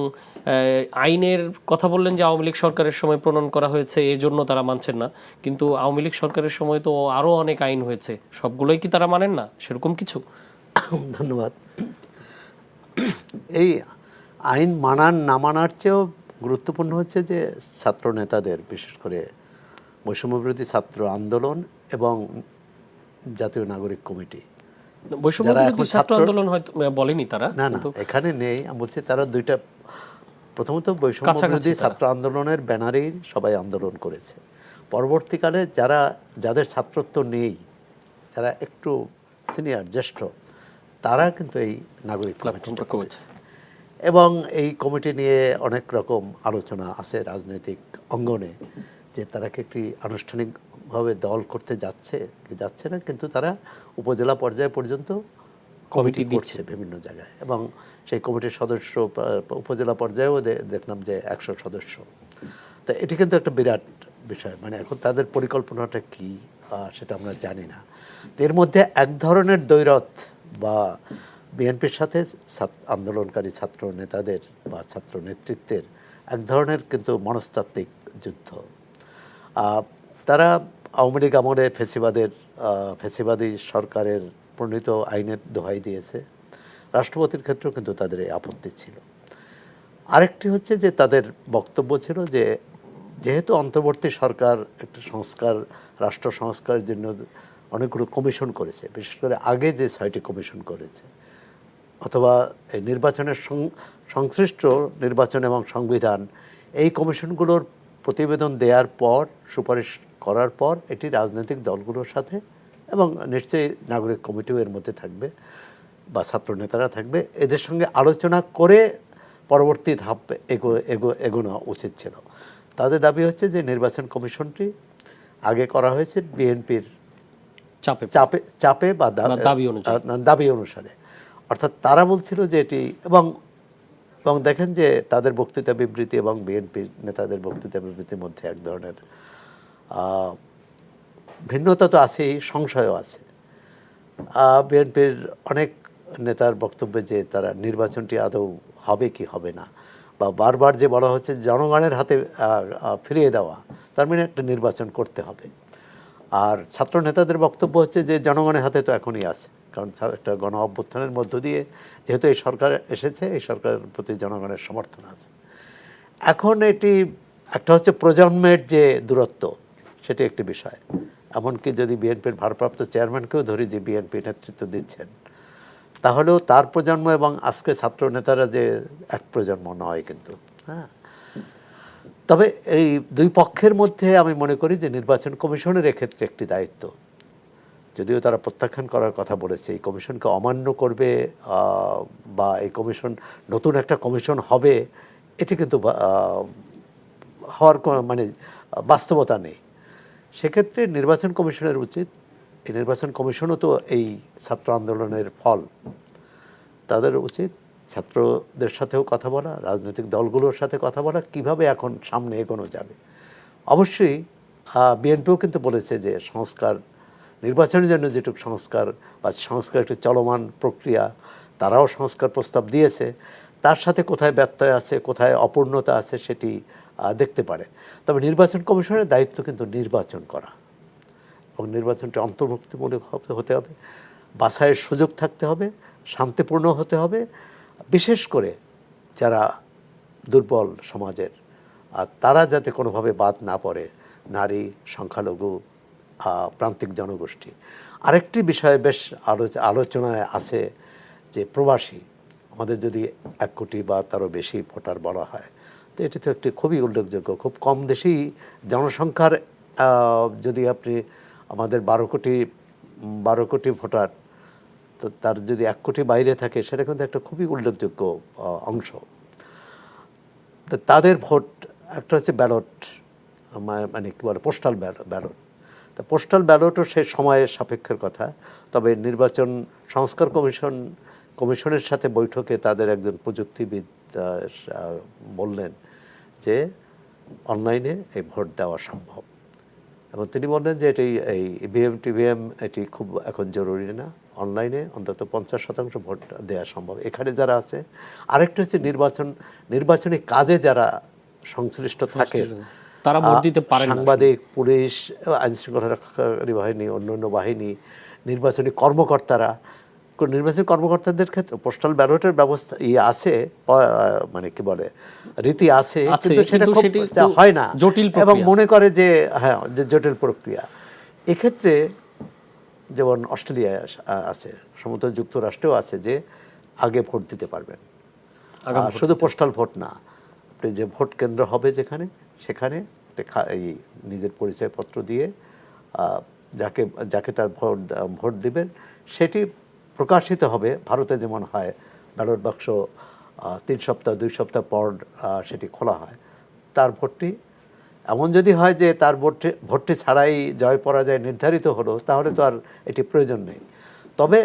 S1: আইনের কথা বললেন যে আওয়ামী লীগ সরকারের সময় প্রণয়ন করা হয়েছে এজন্য তারা মানছেন না, কিন্তু আওয়ামী লীগ সরকারের সময় তো আরও অনেক আইন হয়েছে, সবগুলোই কি তারা মানেন না, সেরকম কিছু?
S2: ধন্যবাদ। এই আইন মানার না মানার চেয়েও গুরুত্বপূর্ণ হচ্ছে যে ছাত্র নেতাদের, বিশেষ করে বৈষম্যবিরোধী ছাত্র আন্দোলন এবং জাতীয় নাগরিক কমিটি,
S1: বৈষম্যবিরোধী ছাত্র আন্দোলন হয়তো বলেনি তারা,
S2: না এখানে নেই, আমি বলছি তারা দুইটা, প্রথমত বৈষম্যবিরোধী ছাত্র আন্দোলনের ব্যানারেই সবাই আন্দোলন করেছে। পরবর্তীকালে যাদের ছাত্রত্ব নেই, যারা একটু সিনিয়র জ্যেষ্ঠ, তারা কিন্তু এই নাগরিক কমিটিটা করেছে এবং এই কমিটি নিয়ে অনেক রকম আলোচনা আছে রাজনৈতিক অঙ্গনে যে তারা কি একটি আনুষ্ঠানিকভাবে দল করতে যাচ্ছে না, কিন্তু তারা উপজেলা পর্যায়ে পর্যন্ত কমিটি দিচ্ছে বিভিন্ন জায়গায় এবং সেই কমিটির সদস্য উপজেলা পর্যায়েও দেখলাম যে 100 সদস্য। তো এটি কিন্তু একটা বিরাট বিষয়। মানে এখন তাদের পরিকল্পনাটা কি সেটা আমরা জানি না। এর মধ্যে এক ধরনের দ্বৈরথ বা বিএনপির সাথে আন্দোলনকারী ছাত্র নেতাদের বা ছাত্র নেতৃত্বের এক ধরনের কিন্তু মনস্তাত্ত্বিক যুদ্ধ। তারা আওয়ামী লীগ আমলে ফ্যাসিবাদী সরকারের প্রণীত আইনের দোহাই দিয়েছে। রাষ্ট্রপতির ক্ষেত্রেও কিন্তু তাদের এই আপত্তি ছিল। আরেকটি হচ্ছে যে তাদের বক্তব্য ছিল যে যেহেতু অন্তর্বর্তী সরকার একটা সংস্কার, রাষ্ট্র সংস্কারের জন্য অনেকগুলো কমিশন করেছে, বিশেষ করে আগে যে 6টি কমিশন করেছে, অথবা এই নির্বাচনের সংশ্লিষ্ট নির্বাচন এবং সংবিধান, এই কমিশনগুলোর প্রতিবেদন দেওয়ার পর, সুপারিশ করার পর এটি রাজনৈতিক দলগুলোর সাথে, এবং নিশ্চয়ই নাগরিক কমিটিও এর মধ্যে থাকবে বা ছাত্র নেতারা থাকবে, এদের সঙ্গে আলোচনা করে পরবর্তী ধাপ এগোনো উচিত ছিল। তাদের দাবি হচ্ছে যে নির্বাচন কমিশনটি আগে করা হয়েছে বিএনপির চাপে বা দাবি অনুসারে। অর্থাৎ তারা বলছিল যে এটি, এবং দেখেন যে তাদের বক্তৃতা বিবৃতি এবং বিএনপির নেতাদের বক্তৃতা বিবৃতির মধ্যে এক ধরনের ভিন্নতা তো আছেই, সংশয়ও আছে। বিএনপির অনেক নেতার বক্তব্যে যে তারা নির্বাচনটি আদৌ হবে কি হবে না, বা বারবার যে বলা হচ্ছে জনগণের হাতে ফিরিয়ে দেওয়া, তার মানে একটা নির্বাচন করতে হবে। আর ছাত্র নেতাদের বক্তব্য হচ্ছে যে জনগণের হাতে তো এখনই আছে, কারণ একটা গণ অভ্যুত্থানের মধ্য দিয়ে যেহেতু এই সরকার এসেছে, এই সরকারের প্রতি জনগণের সমর্থন আছে। এখন এটি একটা হচ্ছে প্রজন্মের যে দূরত্ব, সেটি একটি বিষয়। এমনকি যদি বিএনপির ভারপ্রাপ্ত চেয়ারম্যানকেও ধরি যে বিএনপি নেতৃত্ব দিচ্ছেন, তাহলেও তার প্রজন্ম এবং আজকে ছাত্র নেতারা যে এক প্রজন্ম নয় কিন্তু। হ্যাঁ, তবে এই দুই পক্ষের মধ্যে আমি মনে করি যে নির্বাচন কমিশনের এক্ষেত্রে একটি দায়িত্ব, যদিও তারা প্রত্যাখ্যান করার কথা বলেছে, এই কমিশনকে অমান্য করবে বা এই কমিশন, নতুন একটা কমিশন হবে, এটি কিন্তু হওয়ার মানে বাস্তবতা নেই। সেক্ষেত্রে নির্বাচন কমিশনের উচিত, এই নির্বাচন কমিশনও তো এই ছাত্র আন্দোলনের ফল, তাদের উচিত ছাত্রদের সাথেও কথা বলা, রাজনৈতিক দলগুলোর সাথে কথা বলা, কিভাবে এখন সামনে এগোনো যাবে। অবশ্যই বিএনপিও কিন্তু বলেছে যে সংস্কার, নির্বাচনের জন্য যেটুকু সংস্কার বা সংস্কার একটি চলমান প্রক্রিয়া, তারাও সংস্কার প্রস্তাব দিয়েছে, তার সাথে কোথায় ব্যত্যয় আছে, কোথায় অপূর্ণতা আছে সেটি দেখতে পারে। তবে নির্বাচন কমিশনের দায়িত্ব কিন্তু নির্বাচন করা, এবং নির্বাচনটা অন্তর্ভুক্তিমূলক হতে হবে, বাছাইয়ের সুযোগ থাকতে হবে, শান্তিপূর্ণ হতে হবে, বিশেষ করে যারা দুর্বল সমাজের, আর তারা যাতে কোনোভাবে বাদ না পড়ে, নারী, সংখ্যালঘু, প্রান্তিক জনগোষ্ঠী। আরেকটি বিষয় বেশ আলোচনায় আছে যে প্রবাসী, আমাদের যদি 1 কোটি বা তারও বেশি ভোটার বলা হয়, তো এটি তো একটি খুবই উল্লেখযোগ্য, খুব কম দেশি জনসংখ্যার, যদি আপনি আমাদের 12 কোটি ভোটার, তো তার যদি 1 কোটি বাইরে থাকে, সেটা কিন্তু একটা খুবই উল্লেখযোগ্য অংশ। তো তাদের ভোট, একটা হচ্ছে ব্যালট, মানে কী বলে, পোস্টাল ব্যালট। তা পোস্টাল ব্যালটও সে সময়ের সাপেক্ষের কথা। তবে নির্বাচন সংস্কার কমিশনের সাথে বৈঠকে তাদের একজন প্রযুক্তিবিদ বললেন যে অনলাইনে এই ভোট দেওয়া সম্ভব, এবং তিনি বললেন যে এটি, এই টিভিএম এটি খুব এখন জরুরি না, অনলাইনে অন্তত 50% ভোট দেওয়া সম্ভব। এখানে যারা আছে, আরেকটা হচ্ছে নির্বাচনী কাজে যারা সংশ্লিষ্ট থাকে,
S1: তারা ভোট দিতে পারে না,
S2: সাংবাদিক, পুলিশ, আইনশৃঙ্খলা রক্ষাকারী বাহিনী, অন্যান্য বাহিনী, নির্বাচনী কর্মকর্তাদের ক্ষেত্রে পোস্টাল ব্যালটের ব্যবস্থা আছে, মানে কি বলে, রীতি আছে, কিন্তু সেটা হয় না, জটিল, এবং মনে করে যে হ্যাঁ, যে জটিল প্রক্রিয়া। এক্ষেত্রে যেমন অস্ট্রেলিয়ায় আছে, সম্ভবত যুক্তরাষ্ট্রেও আছে, যে আগে ভোট দিতে পারবেন, শুধু পোস্টাল ভোট না, আপনি যে ভোট কেন্দ্র হবে সেখানে এই নিজের পরিচয়পত্র দিয়ে যাকে তার ভোট দিবেন সেটি প্রকাশিত হবে। ভারতে যেমন হয়, ব্যালট বাক্স 3 সপ্তাহ 2 সপ্তাহ পর সেটি খোলা হয়, তার ভোটটি, এমন যদি হয় যে তার ভোটটি ছাড়াই জয় পরাজয় নির্ধারিত হলো, তাহলে তো আর এটি প্রয়োজন নেই। তবে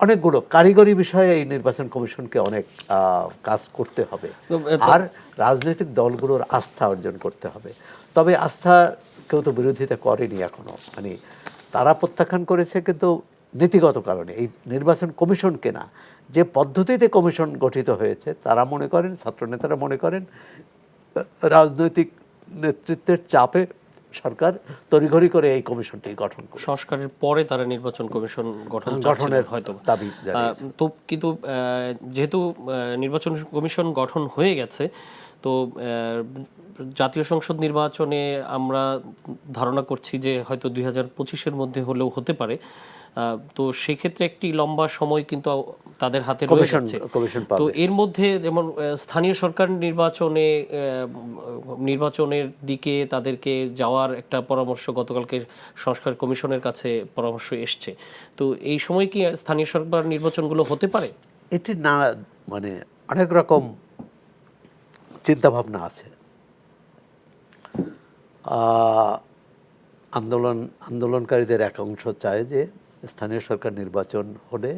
S2: অনেকগুলো কারিগরি বিষয়ে এই নির্বাচন কমিশনকে অনেক কাজ করতে হবে, আর রাজনৈতিক দলগুলোর আস্থা অর্জন করতে হবে। তবে আস্থা কেউ তো বিরোধিতা করেনি এখনো, মানে তারা প্রত্যাখ্যান করেছে, কিন্তু নীতিগত কারণে এই নির্বাচন কমিশনকে না, যে পদ্ধতিতে কমিশন গঠিত হয়েছে, তারা মনে করেন, ছাত্র নেতারা মনে করেন, রাজনৈতিক নেতৃত্বের চাপে সরকার তড়িঘড়ি করে এই কমিশনটি গঠন করে
S1: সংস্কারের পরে তারা নির্বাচন কমিশন
S2: গঠনের
S1: গঠনের হয়তো
S2: দাবি জানিয়েছে।
S1: তো কিন্তু যেহেতু নির্বাচন কমিশন গঠন হয়ে গেছে, তো জাতীয় সংসদ নির্বাচনে আমরা ধারণা করছি যে হয়তো 2025-এর মধ্যে হলেও হতে পারে। তো সেক্ষেত্রে একটি লম্বা সময় কিন্তু তাদের হাতে রয়ে যাচ্ছে।
S2: কমিশন
S1: তো
S2: পাবে।
S1: এর মধ্যে যেমন স্থানীয় সরকার নির্বাচনের দিকে তাদেরকে যাওয়ার একটা পরামর্শ গতকালকে সংস্কার কমিশনের কাছে পরামর্শ এসছে। তো এই সময় কি স্থানীয় সরকার নির্বাচনগুলো হতে পারে?
S2: এটি না, মানে অনেক রকম চিন্তা ভাবনা আছে। আন্দোলনকারীদের এক অংশ চায় যে স্থানীয় সরকার নির্বাচন হলে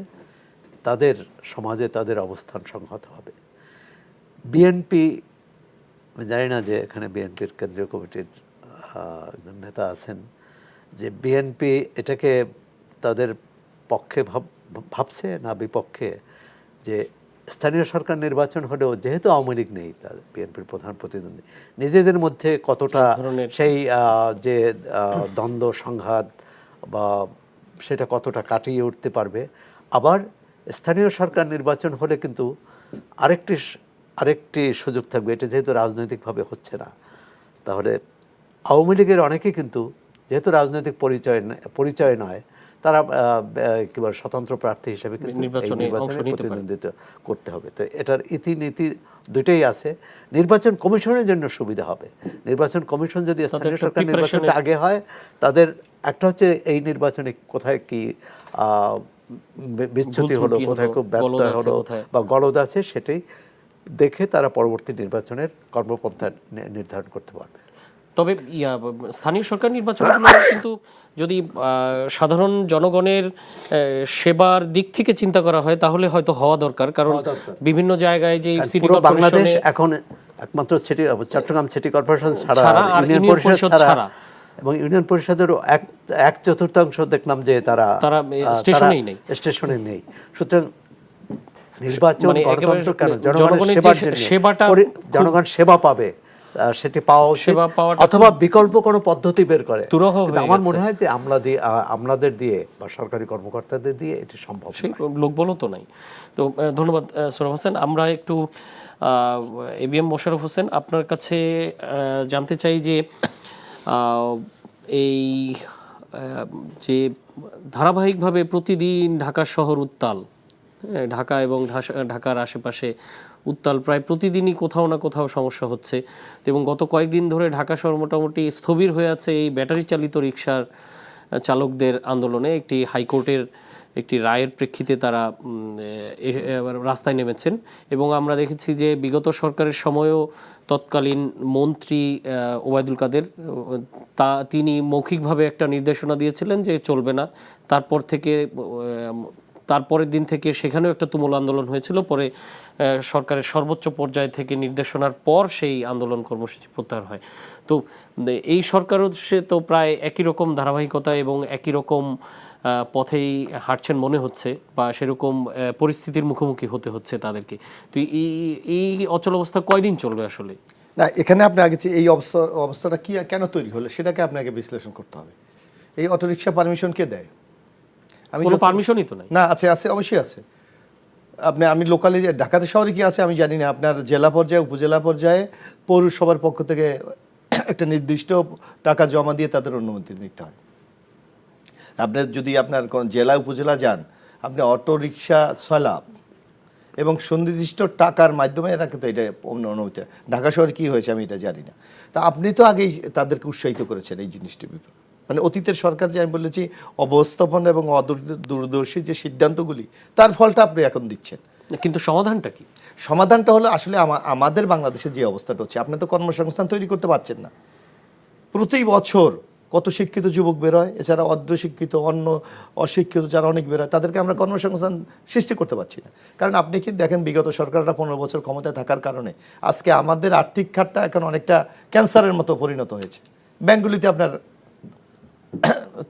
S2: তাদের সমাজে তাদের অবস্থান সংহত হবে। বিএনপি, আমি জানি না যে এখানে বিএনপির কেন্দ্রীয় কমিটির একজন নেতা আছেন, যে বিএনপি এটাকে তাদের পক্ষে ভাবছে না বিপক্ষে, যে স্থানীয় সরকার নির্বাচন হলেও যেহেতু আওয়ামী লীগ নেই, তার বিএনপির প্রধান প্রতিদ্বন্দ্বী, নিজেদের মধ্যে কতটা সেই যে দ্বন্দ্ব সংঘাত বা সেটা কতটা কাটিয়ে উঠতে পারবে। আবার স্থানীয় সরকার নির্বাচন হলে কিন্তু আরেকটি সুযোগ থাকবে, এটা যেহেতু রাজনৈতিকভাবে হচ্ছে না, তাহলে আওয়ামী লীগের অনেকে কিন্তু যেহেতু রাজনৈতিক পরিচয় নয়, তারা একেবারে স্বতন্ত্র প্রার্থী হিসেবে কিন্তু
S1: নির্বাচনে
S2: প্রতিদ্বন্দ্বিতা করতে হবে। তো এটার ইতিনীতি দুটোই আছে। নির্বাচন কমিশনের জন্য সুবিধা হবে। নির্বাচন কমিশন যদি স্থানীয় সরকার নির্বাচনটা আগে হয়, তাদের একটা হচ্ছে এই নির্বাচনে কোথায় কি বিচ্যুতি হলো, কোথায় খুব ব্যর্থ হলো বা গলদ আছে, সেটাই দেখে তারা পরবর্তী নির্বাচনের কর্মপন্থা নির্ধারণ করতে পারবে।
S1: তবে স্থানীয় সরকার নির্বাচনগুলো কিন্তু যদি সাধারণ জনগণের সেবার দিক থেকে চিন্তা করা হয় তাহলে হয়তো হওয়া দরকার, কারণ বিভিন্ন জায়গায় যে সিটি
S2: বাংলাদেশ এখন একমাত্র চট্টগ্রাম সিটি কর্পোরেশন ছাড়া ইউনিয়ন পরিষদ ছাড়া এবং ইউনিয়ন পরিষদেরও 1/4 দেখলাম যে তারা স্টেশনে নেই। সুতরাং নির্বাচন গণতন্ত্র কেন, জনগণ সেবা পাবে, সেটি পাওয়া উচিত, অথবা বিকল্প কোনো পদ্ধতি বের করে। আমার মনে হয় যে আমলাদের দিয়ে বা সরকারি কর্মকর্তাদের দিয়ে এটি সম্ভব,
S1: লোকবলও তো নাই। তো ধন্যবাদ সোহরাব হোসেন। আমরা একটু এবিএম মোশাররফ হোসেন, আপনার কাছে জানতে চাই যে এই যে ধারাবাহিকভাবে প্রতিদিন ঢাকা শহর উত্তাল, ঢাকা এবং ঢাকার আশেপাশে উত্তাল, প্রায় প্রতিদিনই কোথাও না কোথাও সমস্যা হচ্ছে, এবং গত কয়েকদিন ধরে ঢাকা শহর মোটামুটি স্থবির হয়ে আছে এই ব্যাটারি চালিত রিকশার চালকদের আন্দোলনে। একটি হাইকোর্টের একটি রায়ের প্রেক্ষিতে তারা রাস্তায় নেমেছেন, এবং আমরা দেখেছি যে বিগত সরকারের সময়ও তৎকালীন মন্ত্রী ওবায়দুল কাদের তিনি মৌখিকভাবে একটা নির্দেশনা দিয়েছিলেন যে চলবে না। তারপরের দিন থেকে সেখানেও একটা তুমুল আন্দোলন হয়েছিল, পরে সরকারের সর্বোচ্চ পর্যায় থেকে নির্দেশনার পর সেই আন্দোলন কর্মসূচি প্রত্যাহার হয়। তো এই সরকারও সে তো প্রায় একই রকম ধারাবাহিকতা এবং একই রকম পথেই হাঁটছেন মনে হচ্ছে, বা সেরকম পরিস্থিতির মুখোমুখি হতে হচ্ছে তাদেরকে। তো এই অচল অবস্থা কয়দিন চলবে আসলে?
S3: না, এখানে আপনি আগে এই অবস্থাটা কি কেন তৈরি হলো সেটাকে আপনাকে বিশ্লেষণ করতে হবে। এই অটোরিকশা পারমিশন কে দেয়?
S1: কোনো পারমিশনই তো নাই।
S3: না, আছে অবশ্যই আছে। আমি লোকালি ঢাকাতে শহরে কি আছে আমি জানি না, আপনার জেলা পর্যায়ে উপজেলা পর্যায়ে পৌরসভার পক্ষ থেকে একটা নির্দিষ্ট টাকা জমা দিয়ে তাদের অনুমতি নিতে হয়। আপনার কোন জেলা উপজেলা যান, আপনি অটোরিকশা চালান এবং সুনির্দিষ্ট টাকার মাধ্যমে এরা কিন্তু এটা অনুমতি। ঢাকা শহরে কি হয়েছে আমি এটা জানি না। তা আপনি তো আগেই তাদেরকে উৎসাহিত করেছেন এই জিনিসটির ব্যাপারে। মানে অতীতের সরকার যে আমি বলেছি অবস্থাপনা এবং দূরদর্শী যে সিদ্ধান্তগুলি, তার ফলটা আপনি এখন দিচ্ছেন।
S1: কিন্তু সমাধানটা কি?
S3: সমাধানটা হলো আসলে আমাদের বাংলাদেশে যে অবস্থাটা হচ্ছে, আপনি তো কর্মসংস্থান তৈরি করতে পারছেন না। প্রতি বছর কত শিক্ষিত যুবক বেরোয়, এছাড়া অর্ধশিক্ষিত অশিক্ষিত যারা অনেক বেরোয়, তাদেরকে আমরা কর্মসংস্থান সৃষ্টি করতে পারছি না। কারণ আপনি কি দেখেন, বিগত সরকাররা 15 বছর ক্ষমতায় থাকার কারণে আজকে আমাদের আর্থিক খাতটা এখন অনেকটা ক্যান্সারের মতো পরিণত হয়েছে। ব্যাংকগুলিতে আপনার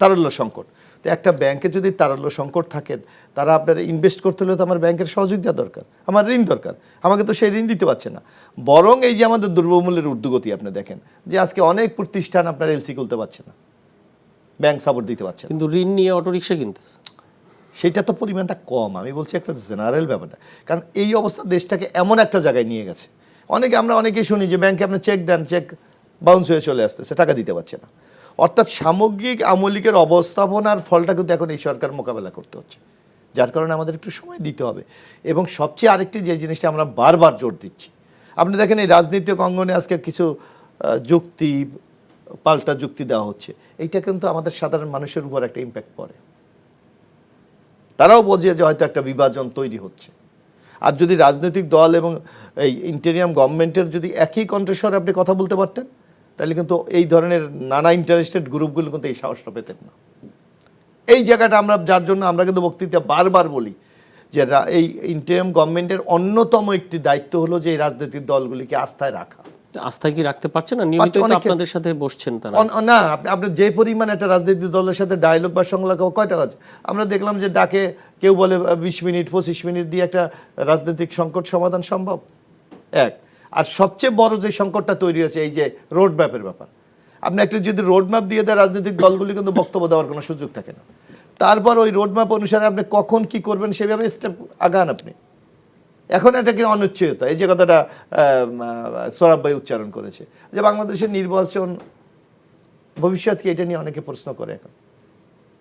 S3: তারল্য সংকট। তো একটা ব্যাংকে যদি তারল্য সংকট থাকে, তারা আপনার ইনভেস্ট করতে হলে তো আমার ব্যাংকের সহযোগিতা দরকার, আমার ঋণ দরকার, আমাকে তো সেই ঋণ দিতে পারছে না। বরং এই যে আমাদের দ্রব্যমূল্যের ঊর্ধ্বগতি, আপনি দেখেন যে আজকে অনেক প্রতিষ্ঠান আপনার এলসি খুলতে পারছে না, ব্যাংক সাপোর্ট দিতে পারছে না।
S1: কিন্তু ঋণ নিয়ে অটোরিকশা কিনতেছে,
S3: সেটা তো পরিমাণটা কম। আমি বলছি একটা জেনারেল ব্যাপারটা, কারণ এই অবস্থা দেশটাকে এমন একটা জায়গায় নিয়ে গেছে। আমরা অনেকেই শুনি যে ব্যাংকে আপনি চেক দেন, চেক বাউন্স হয়ে চলে আসতেছে, টাকা দিতে পারছে না। অর্থাৎ সামগ্রিক আমলিকের অবস্থাপনার ফলটা কিন্তু এখন এই সরকার মোকাবেলা করতে হচ্ছে, যার কারণে আমাদের একটু সময় দিতে হবে। এবং সবচেয়ে আরেকটি যে জিনিসটা আমরা বারবার জোর দিচ্ছি, আপনি দেখেন এই রাজনৈতিক অঙ্গনে আজকে কিছু যুক্তি, পাল্টা যুক্তি দেওয়া হচ্ছে, এইটা কিন্তু আমাদের সাধারণ মানুষের উপর একটা ইম্প্যাক্ট পড়ে। তারাও বোঝে যে হয়তো একটা বিভাজন তৈরি হচ্ছে। আর যদি রাজনৈতিক দল এবং এই ইন্টেরিয়াম গভর্নমেন্টের যদি একই কণ্ঠস্বরে আপনি কথা বলতে পারতেন, তাহলে কিন্তু এই ধরনের নানা ইন্টারেস্টেড গ্রুপগুলো কিন্তু এই সাহসটা পেতেন না। এই জায়গাটা আমরা, যার জন্য আমরা কিন্তু বক্তৃতা বারবার বলি যে এই ইন্টেরিয়াম গভর্নমেন্টের অন্যতম একটি দায়িত্ব হলো যে এই রাজনৈতিক দলগুলিকে আস্থায় রাখা।
S1: আস্থায় কি রাখতে পারছে না? নিয়মিত তো আপনাদের সাথে বসছেন তারা।
S3: না, আপনি যে পরিমাণ একটা রাজনৈতিক দলের সাথে ডায়লগ বা সংলাপ কয়টা আছে আমরা দেখলাম যে ডাকে কেউ বলে 20 মিনিট 25 মিনিট দিয়ে একটা রাজনৈতিক সংকট সমাধান সম্ভব। এক, আর সবচেয়ে বড় যে সংকটটা তৈরি হয়েছে এই যে রোড ম্যাপের ব্যাপার। আপনি একটা যদি রোড ম্যাপ দিয়ে দেয়, রাজনৈতিক দলগুলি কিন্তু বক্তব্য দেওয়ার কোনো সুযোগ থাকে না। তারপর ওই রোড ম্যাপ অনুসারে আপনি কখন কি করবেন সেভাবে স্টেপ আগান আপনি। এখন এটা কি অনিশ্চয়তা, এই যে কথাটা সৌরভ ভাই উচ্চারণ করেছে যে বাংলাদেশের নির্বাচন ভবিষ্যৎ কি, এটা নিয়ে অনেকে প্রশ্ন করে এখন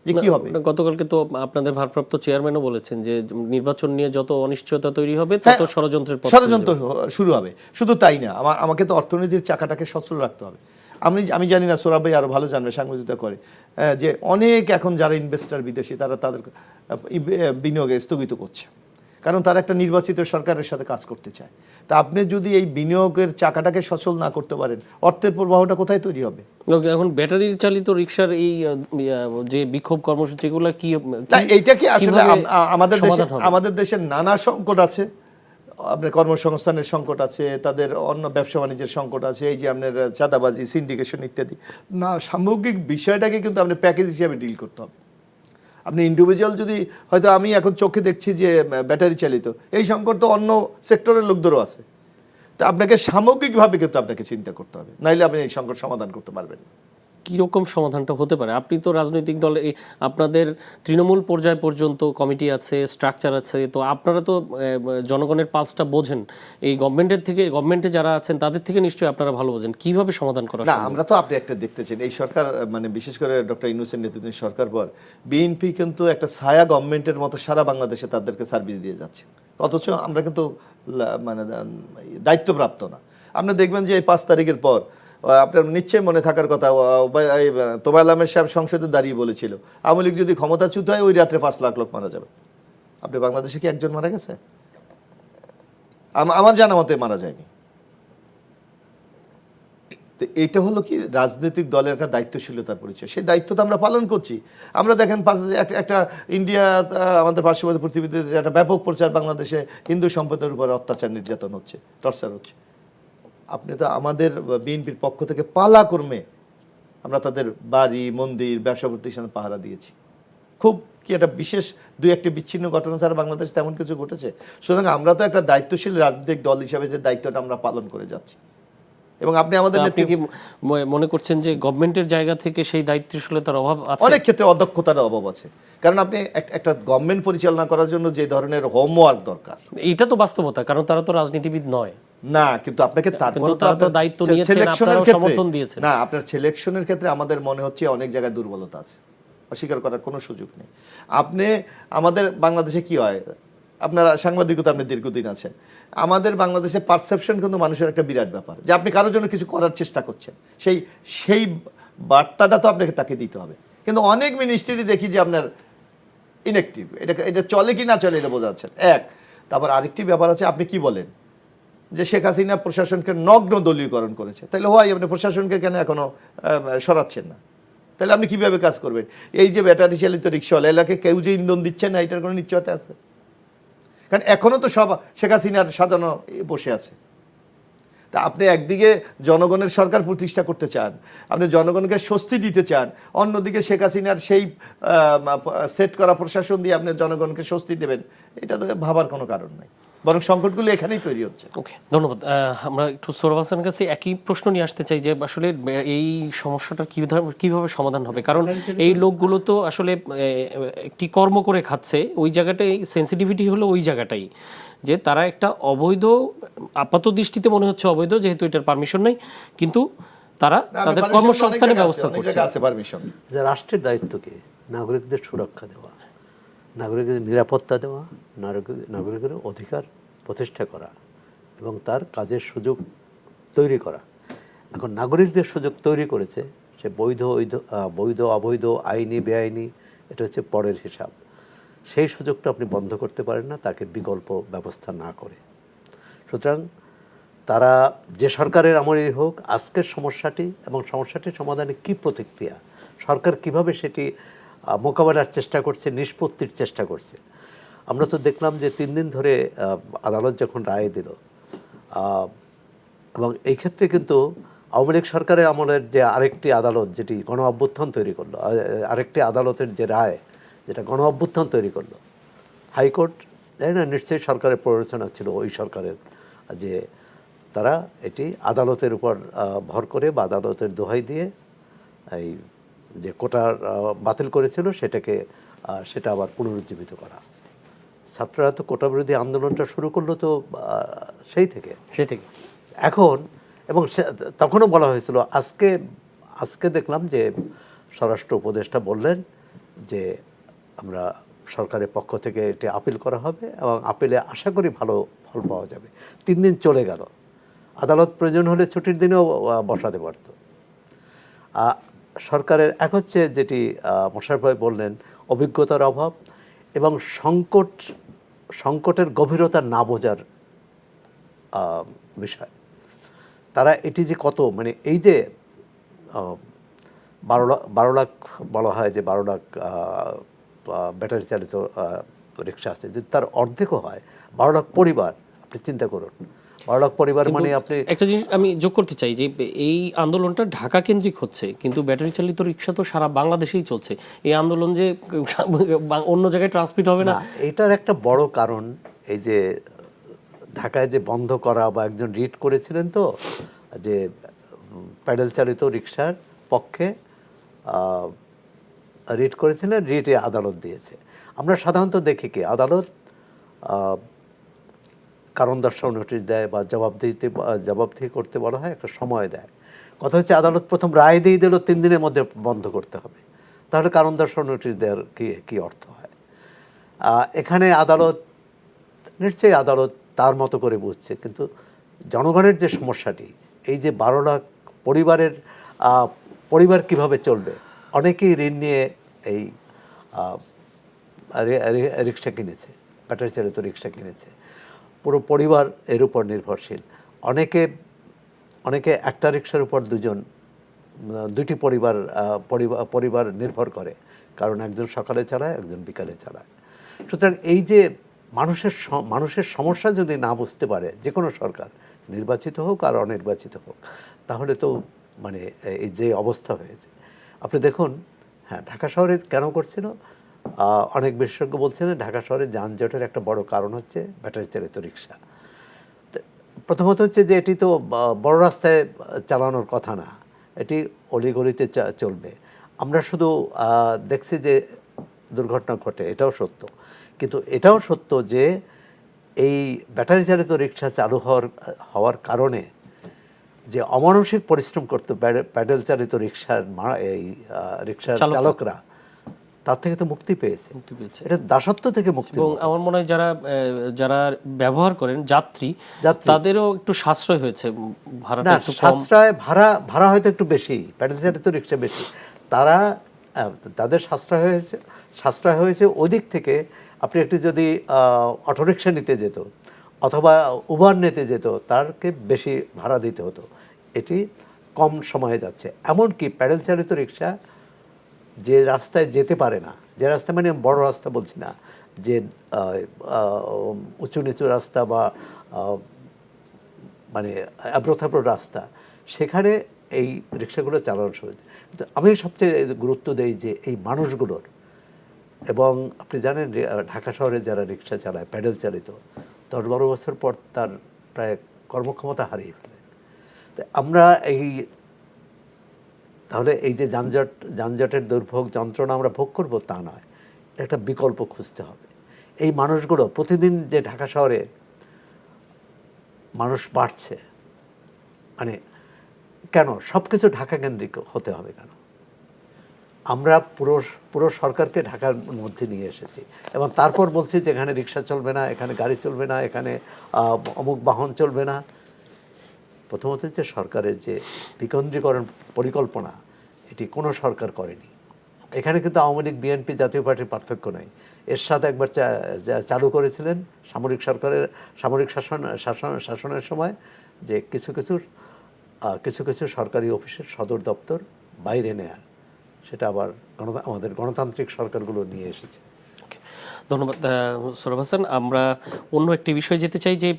S3: যে কি হবে।
S1: গতকালকে তো আপনাদের ভারপ্রাপ্ত চেয়ারম্যানও বলেছেন যে নির্বাচন নিয়ে যত অনিশ্চয়তা তৈরি হবে তত ষড়যন্ত্রের পথ
S3: ষড়যন্ত্র শুরু হবে। শুধু তাই না, আমাকে তো অর্থনীতির চাকাটাকে সচল রাখতে হবে। আমি জানি না, সৌরভ ভাই আরো ভালো জানবে, সাংবাদিকতা করে, যে অনেক এখন যারা ইনভেস্টর বিদেশি তারা তাদের বিনিয়োগে স্থগিত করছে, কারণ তারা একটা নির্বাচিত সরকারের সাথে কাজ করতে চায়। তা আপনি যদি এই বিনিয়োগের চাকাটাকে সচল না করতে পারেন, অর্থের প্রবাহটা কোথায় তৈরি হবে?
S1: এখন ব্যাটারি চালিত রিকশার এই যে বিক্ষোভ কর্মসূচিগুলো কি,
S3: এইটা কি আসলে আমাদের দেশের নানা সংকট আছে, আপনার কর্মসংস্থানের সংকট আছে, তাদের অন্য ব্যবসা বাণিজ্যের সংকট আছে, এই যে আপনার চাঁদাবাজি, সিন্ডিকেশন ইত্যাদি, না সামগ্রিক বিষয়টাকে কিন্তু আপনি প্যাকেজ হিসাবে ডিল করতে হবে। আপনি ইন্ডিভিজুয়াল যদি, হয়তো আমি এখন চোখে দেখছি যে ব্যাটারি চালিত, এই সংকট তো অন্য সেক্টরের লোকদেরও আছে। তা আপনাকে সামগ্রিকভাবে কিন্তু আপনাকে চিন্তা করতে হবে, নাইলে আপনি এই সংকট সমাধান করতে পারবেন না।
S1: কীরকম সমাধানটা হতে পারে? আপনি তো রাজনৈতিক দল, আপনাদের তৃণমূল পর্যায় পর্যন্ত কমিটি আছে, স্ট্রাকচার আছে, তো আপনারা তো জনগণের পালসটা বোঝেন। এই গভর্নমেন্টে যারা আছেন তাদের থেকে নিশ্চয়ই আপনারা ভালো বোঝেন কিভাবে সমাধান করা
S3: না। আমরা তো, আপনি একটা দেখতেছেন এই সরকার, মানে বিশেষ করে ডক্টর ইউনূসের নেতৃত্বাধীন সরকার পর বিএনপি কিন্তু একটা ছায়া গভর্নমেন্টের মতো সারা বাংলাদেশে তাদেরকে সার্ভিস দিয়ে যাচ্ছে, অথচ আমরা কিন্তু মানে দায়িত্বপ্রাপ্ত না। আপনি দেখবেন যে এই 5 তারিখের পর আপনার নিশ্চয়ই মনে থাকার কথা, তোবায়ুল আহমেদ সাহেব সংসদে দাঁড়িয়ে বলেছিল আওয়ামী লীগ যদি ক্ষমতাচ্যুত হয় ওই রাত্রে 5 লাখ লোক মারা যাবে। আপনি বাংলাদেশে কি একজন মারা গেছে? আমার জানা মতে মারা যায়নি। তো এইটা হলো কি রাজনৈতিক দলের একটা দায়িত্বশীলতার পরিচয়, সেই দায়িত্ব তো আমরা পালন করছি। আমরা দেখেন একটা ইন্ডিয়া, আমাদের পার্শ্ববর্তী পৃথিবীতে একটা ব্যাপক প্রচার, বাংলাদেশে হিন্দু সম্প্রদায়ের উপর অত্যাচার নির্যাতন হচ্ছে, টর্চার হচ্ছে। আপনি তো আমাদের বিএনপির পক্ষ থেকে পালাক্রমে আমরা তাদের বাড়ি, মন্দির, ব্যবসা প্রতিষ্ঠানে পাহারা দিয়েছি। খুব কি একটা বিশেষ 2-1টি বিচ্ছিন্ন ঘটনা ছাড়া বাংলাদেশে তেমন কিছু ঘটেছে। সুতরাং আমরা তো একটা দায়িত্বশীল রাজনৈতিক দল হিসাবে যে দায়িত্বটা আমরা পালন করে যাচ্ছি। এবং আপনি
S1: কি মনে করছেন যে গভর্নমেন্টের জায়গা থেকে সেই দায়িত্বশীলতার অভাব আছে?
S3: অনেক ক্ষেত্রে অদক্ষতার অভাব আছে, কারণ আপনি একটা গভর্নমেন্ট পরিচালনা করার জন্য যে ধরনের হোমওয়ার্ক দরকার,
S1: এটা তো বাস্তবতা, কারণ তারা তো রাজনীতিবিদ নয়
S3: না। কিন্তু আপনাকে তারপর
S1: তো দায়িত্ব নিয়েছেন, আপনারাও সমর্থন দিয়েছেন।
S3: না, আপনার সিলেকশনের ক্ষেত্রে আমাদের মনে হচ্ছে অনেক জায়গায় দুর্বলতা আছে, অস্বীকার করার কোনো সুযোগ নেই। আপনি আমাদের বাংলাদেশে কি হয়, আপনারা সাংবাদিকতা, আপনি দীর্ঘদিন আছেন, আমাদের বাংলাদেশে পারসেপশন কিন্তু মানুষের একটা বিরাট ব্যাপার, যে আপনি কারোর জন্য কিছু করার চেষ্টা করছেন, সেই বার্তাটা তো আপনাকে তাকে দিতে হবে। কিন্তু অনেক মিনিস্ট্রি দেখি যে আপনার ইনঅ্যাক্টিভ, এটা চলে কি না চলে এটা বোঝা যাচ্ছে। এক, তারপর আরেকটি ব্যাপার আছে, আপনি কি বলেন যে শেখ হাসিনা প্রশাসনকে নগ্ন দলীয়করণ করেছে, তাহলে হয় আপনি প্রশাসনকে কেন এখনো সরাচ্ছেন না? তাহলে আপনি কিভাবে কাজ করবেন? এই যে ব্যাটারি চালিত রিক্সাওয়ালা এলাকায় কেউ যে ইন্ধন দিচ্ছে না, এটার কোনো নিশ্চয়তা আছে? কারণ এখনো তো সব শেখ হাসিনার সাজানো বসে আছে। তা আপনি একদিকে জনগণের সরকার প্রতিষ্ঠা করতে চান, আপনি জনগণকে স্বস্তি দিতে চান, অন্যদিকে শেখ হাসিনার সেই সেট করা প্রশাসন দিয়ে আপনি জনগণকে স্বস্তি দেবেন, এটা তো ভাবার কোনো কারণ নাই, বরং সংকটগুলো এখানেই তৈরি হচ্ছে।
S1: ওকে, ধন্যবাদ। আমরা একটু সৌরভ হাসানের কাছে একই প্রশ্ন নিয়ে আসতে চাই যে আসলে এই সমস্যাটার কিভাবে সমাধান হবে, কারণ এই লোকগুলো তো আসলে একটি কর্ম করে খাচ্ছে, ওই জায়গাটাই সেন্সিটিভিটি হলো ওই জায়গাটাই, যে তারা একটা অবৈধ, আপাত দৃষ্টিতে মনে হচ্ছে অবৈধ যেহেতু এটার পারমিশন নেই, কিন্তু তারা তাদের কর্মসংস্থানের ব্যবস্থা করছে।
S3: পারমিশন
S2: যে রাষ্ট্রের দায়িত্ব কি? নাগরিকদের সুরক্ষা দেওয়া, নাগরিকদের নিরাপত্তা দেওয়া, নাগরিকের অধিকার প্রতিষ্ঠা করা এবং তার কাজের সুযোগ তৈরি করা। এখন নাগরিকদের সুযোগ তৈরি করেছে, সে বৈধ অবৈধ, আইনি বেআইনি, এটা হচ্ছে পরের হিসাব। সেই সুযোগটা আপনি বন্ধ করতে পারেন না তাকে বিকল্প ব্যবস্থা না করে। সুতরাং তারা যে সরকারের আমলেই হোক, আজকের সমস্যাটি এবং সমস্যাটির সমাধানে কি প্রতিক্রিয়া, সরকার কিভাবে সেটি মোকাবেলার চেষ্টা করছে, নিষ্পত্তির চেষ্টা করছে। আমরা তো দেখলাম যে 3 দিন ধরে আদালত যখন রায় দিল, এবং এই ক্ষেত্রে কিন্তু আওয়ামী লীগ সরকারের আমলের যে আরেকটি আদালত যেটি গণ অভ্যুত্থান তৈরি করলো, আরেকটি আদালতের যে রায় যেটা গণ অভ্যুত্থান তৈরি করলো, হাইকোর্ট, তাই না, নিশ্চয়ই সরকারের প্ররোচনা ছিল ওই সরকারের, যে তারা এটি আদালতের উপর ভর করে বা আদালতের দোহাই দিয়ে এই যে কোটা বাতিল করেছিল সেটা আবার পুনরুজ্জীবিত করা। ছাত্ররা তো কোটা বিরোধী আন্দোলনটা শুরু করলো তো সেই থেকে এখন, এবং তখনও বলা হয়েছিল, আজকে দেখলাম যে স্বরাষ্ট্র উপদেষ্টা বললেন যে আমরা সরকারের পক্ষ থেকে এটি আপিল করা হবে এবং আপিলে আশা করি ভালো ফল পাওয়া যাবে। 3 দিন চলে গেল, আদালত প্রয়োজন হলে ছুটির দিনেও বসাতে পারত। সরকারের এক হচ্ছে যেটি মোশাররফ ভাই বললেন, অভিজ্ঞতার অভাব এবং সংকটের গভীরতা না বোঝার বিষয়। তারা এটি যে কত, মানে এই যে 12 লাখ বলা হয় যে 12 লাখ ব্যাটারি চালিত রিক্সা আছে, যদি তার অর্ধেকও হয় 12 লাখ পরিবার, আপনি চিন্তা করুন, 12 লাখ পরিবার মানে আপনি।
S1: একটা জিনিস আমি যোগ করতে চাই যে এই আন্দোলনটা ঢাকা কেন্দ্রিক হচ্ছে, কিন্তু ব্যাটারি চালিত রিক্সা তো সারা বাংলাদেশেই চলছে। এই আন্দোলন যে অন্য জায়গায় ট্রান্সমিট হবে না,
S2: এটার একটা বড় কারণ এই যে ঢাকায় যে বন্ধ করা, বা একজন রিট করেছিলেন তো যে প্যাডেল চালিত রিক্সার পক্ষে রিট করেছিলেন, রিটে আদালত দিয়েছে। আমরা সাধারণত দেখি কি আদালত কারণ দর্শাও নোটিশ দেয় বা জবাবদিহি করতে বলা হয়, একটা সময় দেয়। কথা হচ্ছে আদালত প্রথম রায় দিয়ে দিল 3 দিনের মধ্যে বন্ধ করতে হবে, তাহলে কারণ দর্শাও নোটিশ দেওয়ার কি অর্থ হয়? এখানে আদালত নিশ্চয়ই আদালত তার মতো করে বুঝছে, কিন্তু জনগণের যে সমস্যাটি, এই যে 12 লাখ পরিবার কিভাবে চলবে? অনেকেই ঋণ নিয়ে এই রিক্সা কিনেছে, ব্যাটারি চালিত রিক্সা কিনেছে, পুরো পরিবার এর উপর নির্ভরশীল। অনেকে একটা রিক্সার উপর দুটি পরিবার নির্ভর করে, কারণ একজন সকালে চালায়, একজন বিকালে চালায়। সুতরাং এই যে মানুষের সমস্যা যদি না বুঝতে পারে যে কোনো সরকার, নির্বাচিত হোক আর অনির্বাচিত হোক, তাহলে তো মানে এই যে অবস্থা হয়েছে আপনি দেখুন। হ্যাঁ, ঢাকা শহরে কেন করছিল? অনেক বিশেষজ্ঞ বলছেন ঢাকা শহরে যানজটের একটা বড় কারণ হচ্ছে ব্যাটারি চালিত রিক্সা। প্রথমত হচ্ছে যে এটি তো বড় রাস্তায় চালানোর কথা না, এটি অলিগলিতে চলবে। আমরা শুধু দেখছি যে দুর্ঘটনা ঘটে, এটাও সত্য, কিন্তু এটাও সত্য যে এই ব্যাটারি চালিত রিক্সা চালু হওয়ার কারণে যে অমানসিক পরিশ্রম করতো প্যাডেল চালিত রিক্সার চালকরা, তার থেকে তো মুক্তি পেয়েছে। এটা দাসত্ব থেকে মুক্তি।
S1: এবং আমার মনে হয় যারা ব্যবহার করেন যাত্রী, তাদেরও একটু সাশ্রয় হয়েছে, ভাড়াটা একটু কম।
S2: ভাড়া হয়তো একটু বেশি, প্যাডেল চালিত রিক্সা বেশি, তাদের সাশ্রয় হয়েছে ওই দিক থেকে। আপনি একটু যদি অটোরিক্সা নিতে যেত অথবা উবার নিতে যেত, তারকে বেশি ভাড়া দিতে হতো, এটি কম সময়ে যাচ্ছে। এমনকি প্যাডেল চালিত রিক্সা যে রাস্তায় যেতে পারে না, যে রাস্তা মানে বড় রাস্তা বলছি না, যে উঁচু নিচু রাস্তা বা মানে আব্রোথাব্রো রাস্তা, সেখানে এই রিক্সাগুলো চালানোর সুবিধা। কিন্তু আমি সবচেয়ে গুরুত্ব দেই যে এই মানুষগুলোর, এবং আপনি জানেন ঢাকা শহরে যারা রিক্সা চালায় প্যাডেল চালিত, 10-12 বছর পর তার প্রায় কর্মক্ষমতা হারিয়ে ফেলে। তো আমরা তাহলে এই যে যানজটের দুর্ভোগ যন্ত্রণা আমরা ভোগ করব তা নয়, একটা বিকল্প খুঁজতে হবে। এই মানুষগুলো প্রতিদিন যে ঢাকা শহরে মানুষ বাড়ছে, মানে কেন সব কিছু ঢাকা কেন্দ্রিক হতে হবে কেন? আমরা পুরো সরকারকে ঢাকার মধ্যে নিয়ে এসেছি এবং তারপর বলছি যে এখানে রিক্সা চলবে না, এখানে গাড়ি চলবে না, এখানে অমুক বাহন চলবে না। প্রথমত হচ্ছে সরকারের যে বিকেন্দ্রীকরণ পরিকল্পনা, এটি কোনো সরকার করেনি। এখানে কিন্তু আওয়ামী লীগ, বিএনপি, জাতীয় পার্টির পার্থক্য নাই। এরশাদ একবার চালু করেছিলেন সামরিক শাসনের সময়, যে কিছু কিছু সরকারি অফিসের সদর দপ্তর বাইরে নেয়া, সেটা আবার আমাদের গণতান্ত্রিক সরকারগুলো নিয়ে এসেছে।
S1: ধন্যবাদ সোহরাব হাসান। আমরা অন্য একটি বিষয়ে যেতে চাই যে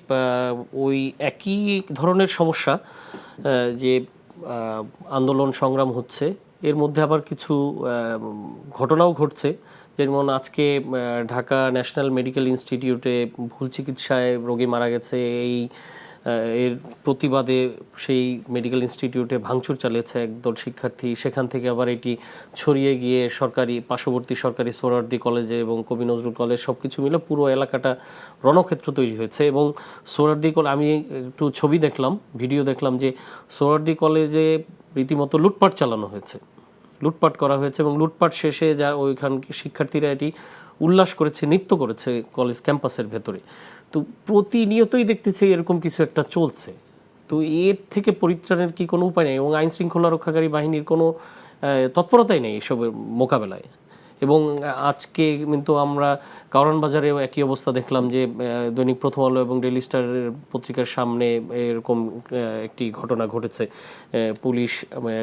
S1: ওই একই ধরনের সমস্যা, যে আন্দোলন সংগ্রাম হচ্ছে, এর মধ্যে আবার কিছু ঘটনাও ঘটছে। যেমন আজকে ঢাকা ন্যাশনাল মেডিকেল ইনস্টিটিউটে ভুল চিকিৎসায় রোগী মারা গেছে। এর প্রতিবাদে সেই মেডিকেল ইনস্টিটিউটে ভাঙচুর চালিয়েছে একদল শিক্ষার্থী। সেখান থেকে আবার এটি ছড়িয়ে গিয়ে পার্শ্ববর্তী সরকারি সোহরাওয়ার্দী কলেজে এবং কবি নজরুল কলেজ, সব কিছু মিলে পুরো এলাকাটা রণক্ষেত্র তৈরি হয়েছে। এবং সোহরাওয়ার্দী কলেজ, আমি একটু ছবি দেখলাম, ভিডিও দেখলাম, যে সোহরাওয়ার্দী কলেজে রীতিমতো লুটপাট চালানো হয়েছে, লুটপাট করা হয়েছে। এবং লুটপাট শেষে যা ওইখানকার শিক্ষার্থীরা এটি উল্লাস করেছে, নৃত্য করেছে কলেজ ক্যাম্পাসের ভেতরে। তো প্রতিনিয়তই দেখতেছি এরকম কিছু একটা চলছে। তো এর থেকে পরিত্রাণের কি কোনো উপায় নেই? এবং আইন শৃঙ্খলা রক্ষাকারী বাহিনীর কোনো তৎপরতাই নেই এসবের মোকাবেলায়। এবং আজকে কিন্তু আমরা কারওয়ান বাজারেও একই অবস্থা দেখলাম, যে দৈনিক প্রথম আলো এবং ডেইলি স্টারের পত্রিকার সামনে এরকম একটি ঘটনা ঘটেছে, পুলিশ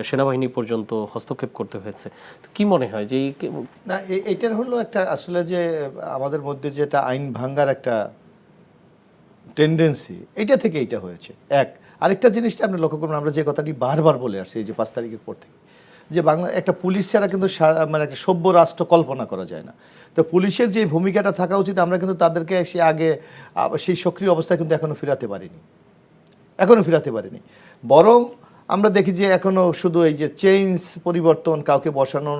S1: সেনাবাহিনী পর্যন্ত হস্তক্ষেপ করতে হয়েছে। তো কি মনে হয় যে
S3: না, এটার হলো একটা আসলে যে আমাদের মধ্যে যেটা আইন ভাঙ্গার একটা টেন্ডেন্সি, এটা থেকে এটা হয়েছে। আরেকটা জিনিসটা আপনি লক্ষ্য করুন, আমরা যে কথাটি বারবার বলে আসছি এই যে 5 তারিখের পর থেকে, যে একটা পুলিশ ছাড়া কিন্তু মানে একটা সভ্য রাষ্ট্র কল্পনা করা যায় না। তো পুলিশের যে ভূমিকাটা থাকা উচিত, আমরা কিন্তু তাদেরকে সেই সক্রিয় অবস্থায় কিন্তু এখনো ফিরাতে পারিনি। বরং আমরা দেখি যে এখনো শুধু এই যে চেঞ্জ, পরিবর্তন, কাউকে বসানো,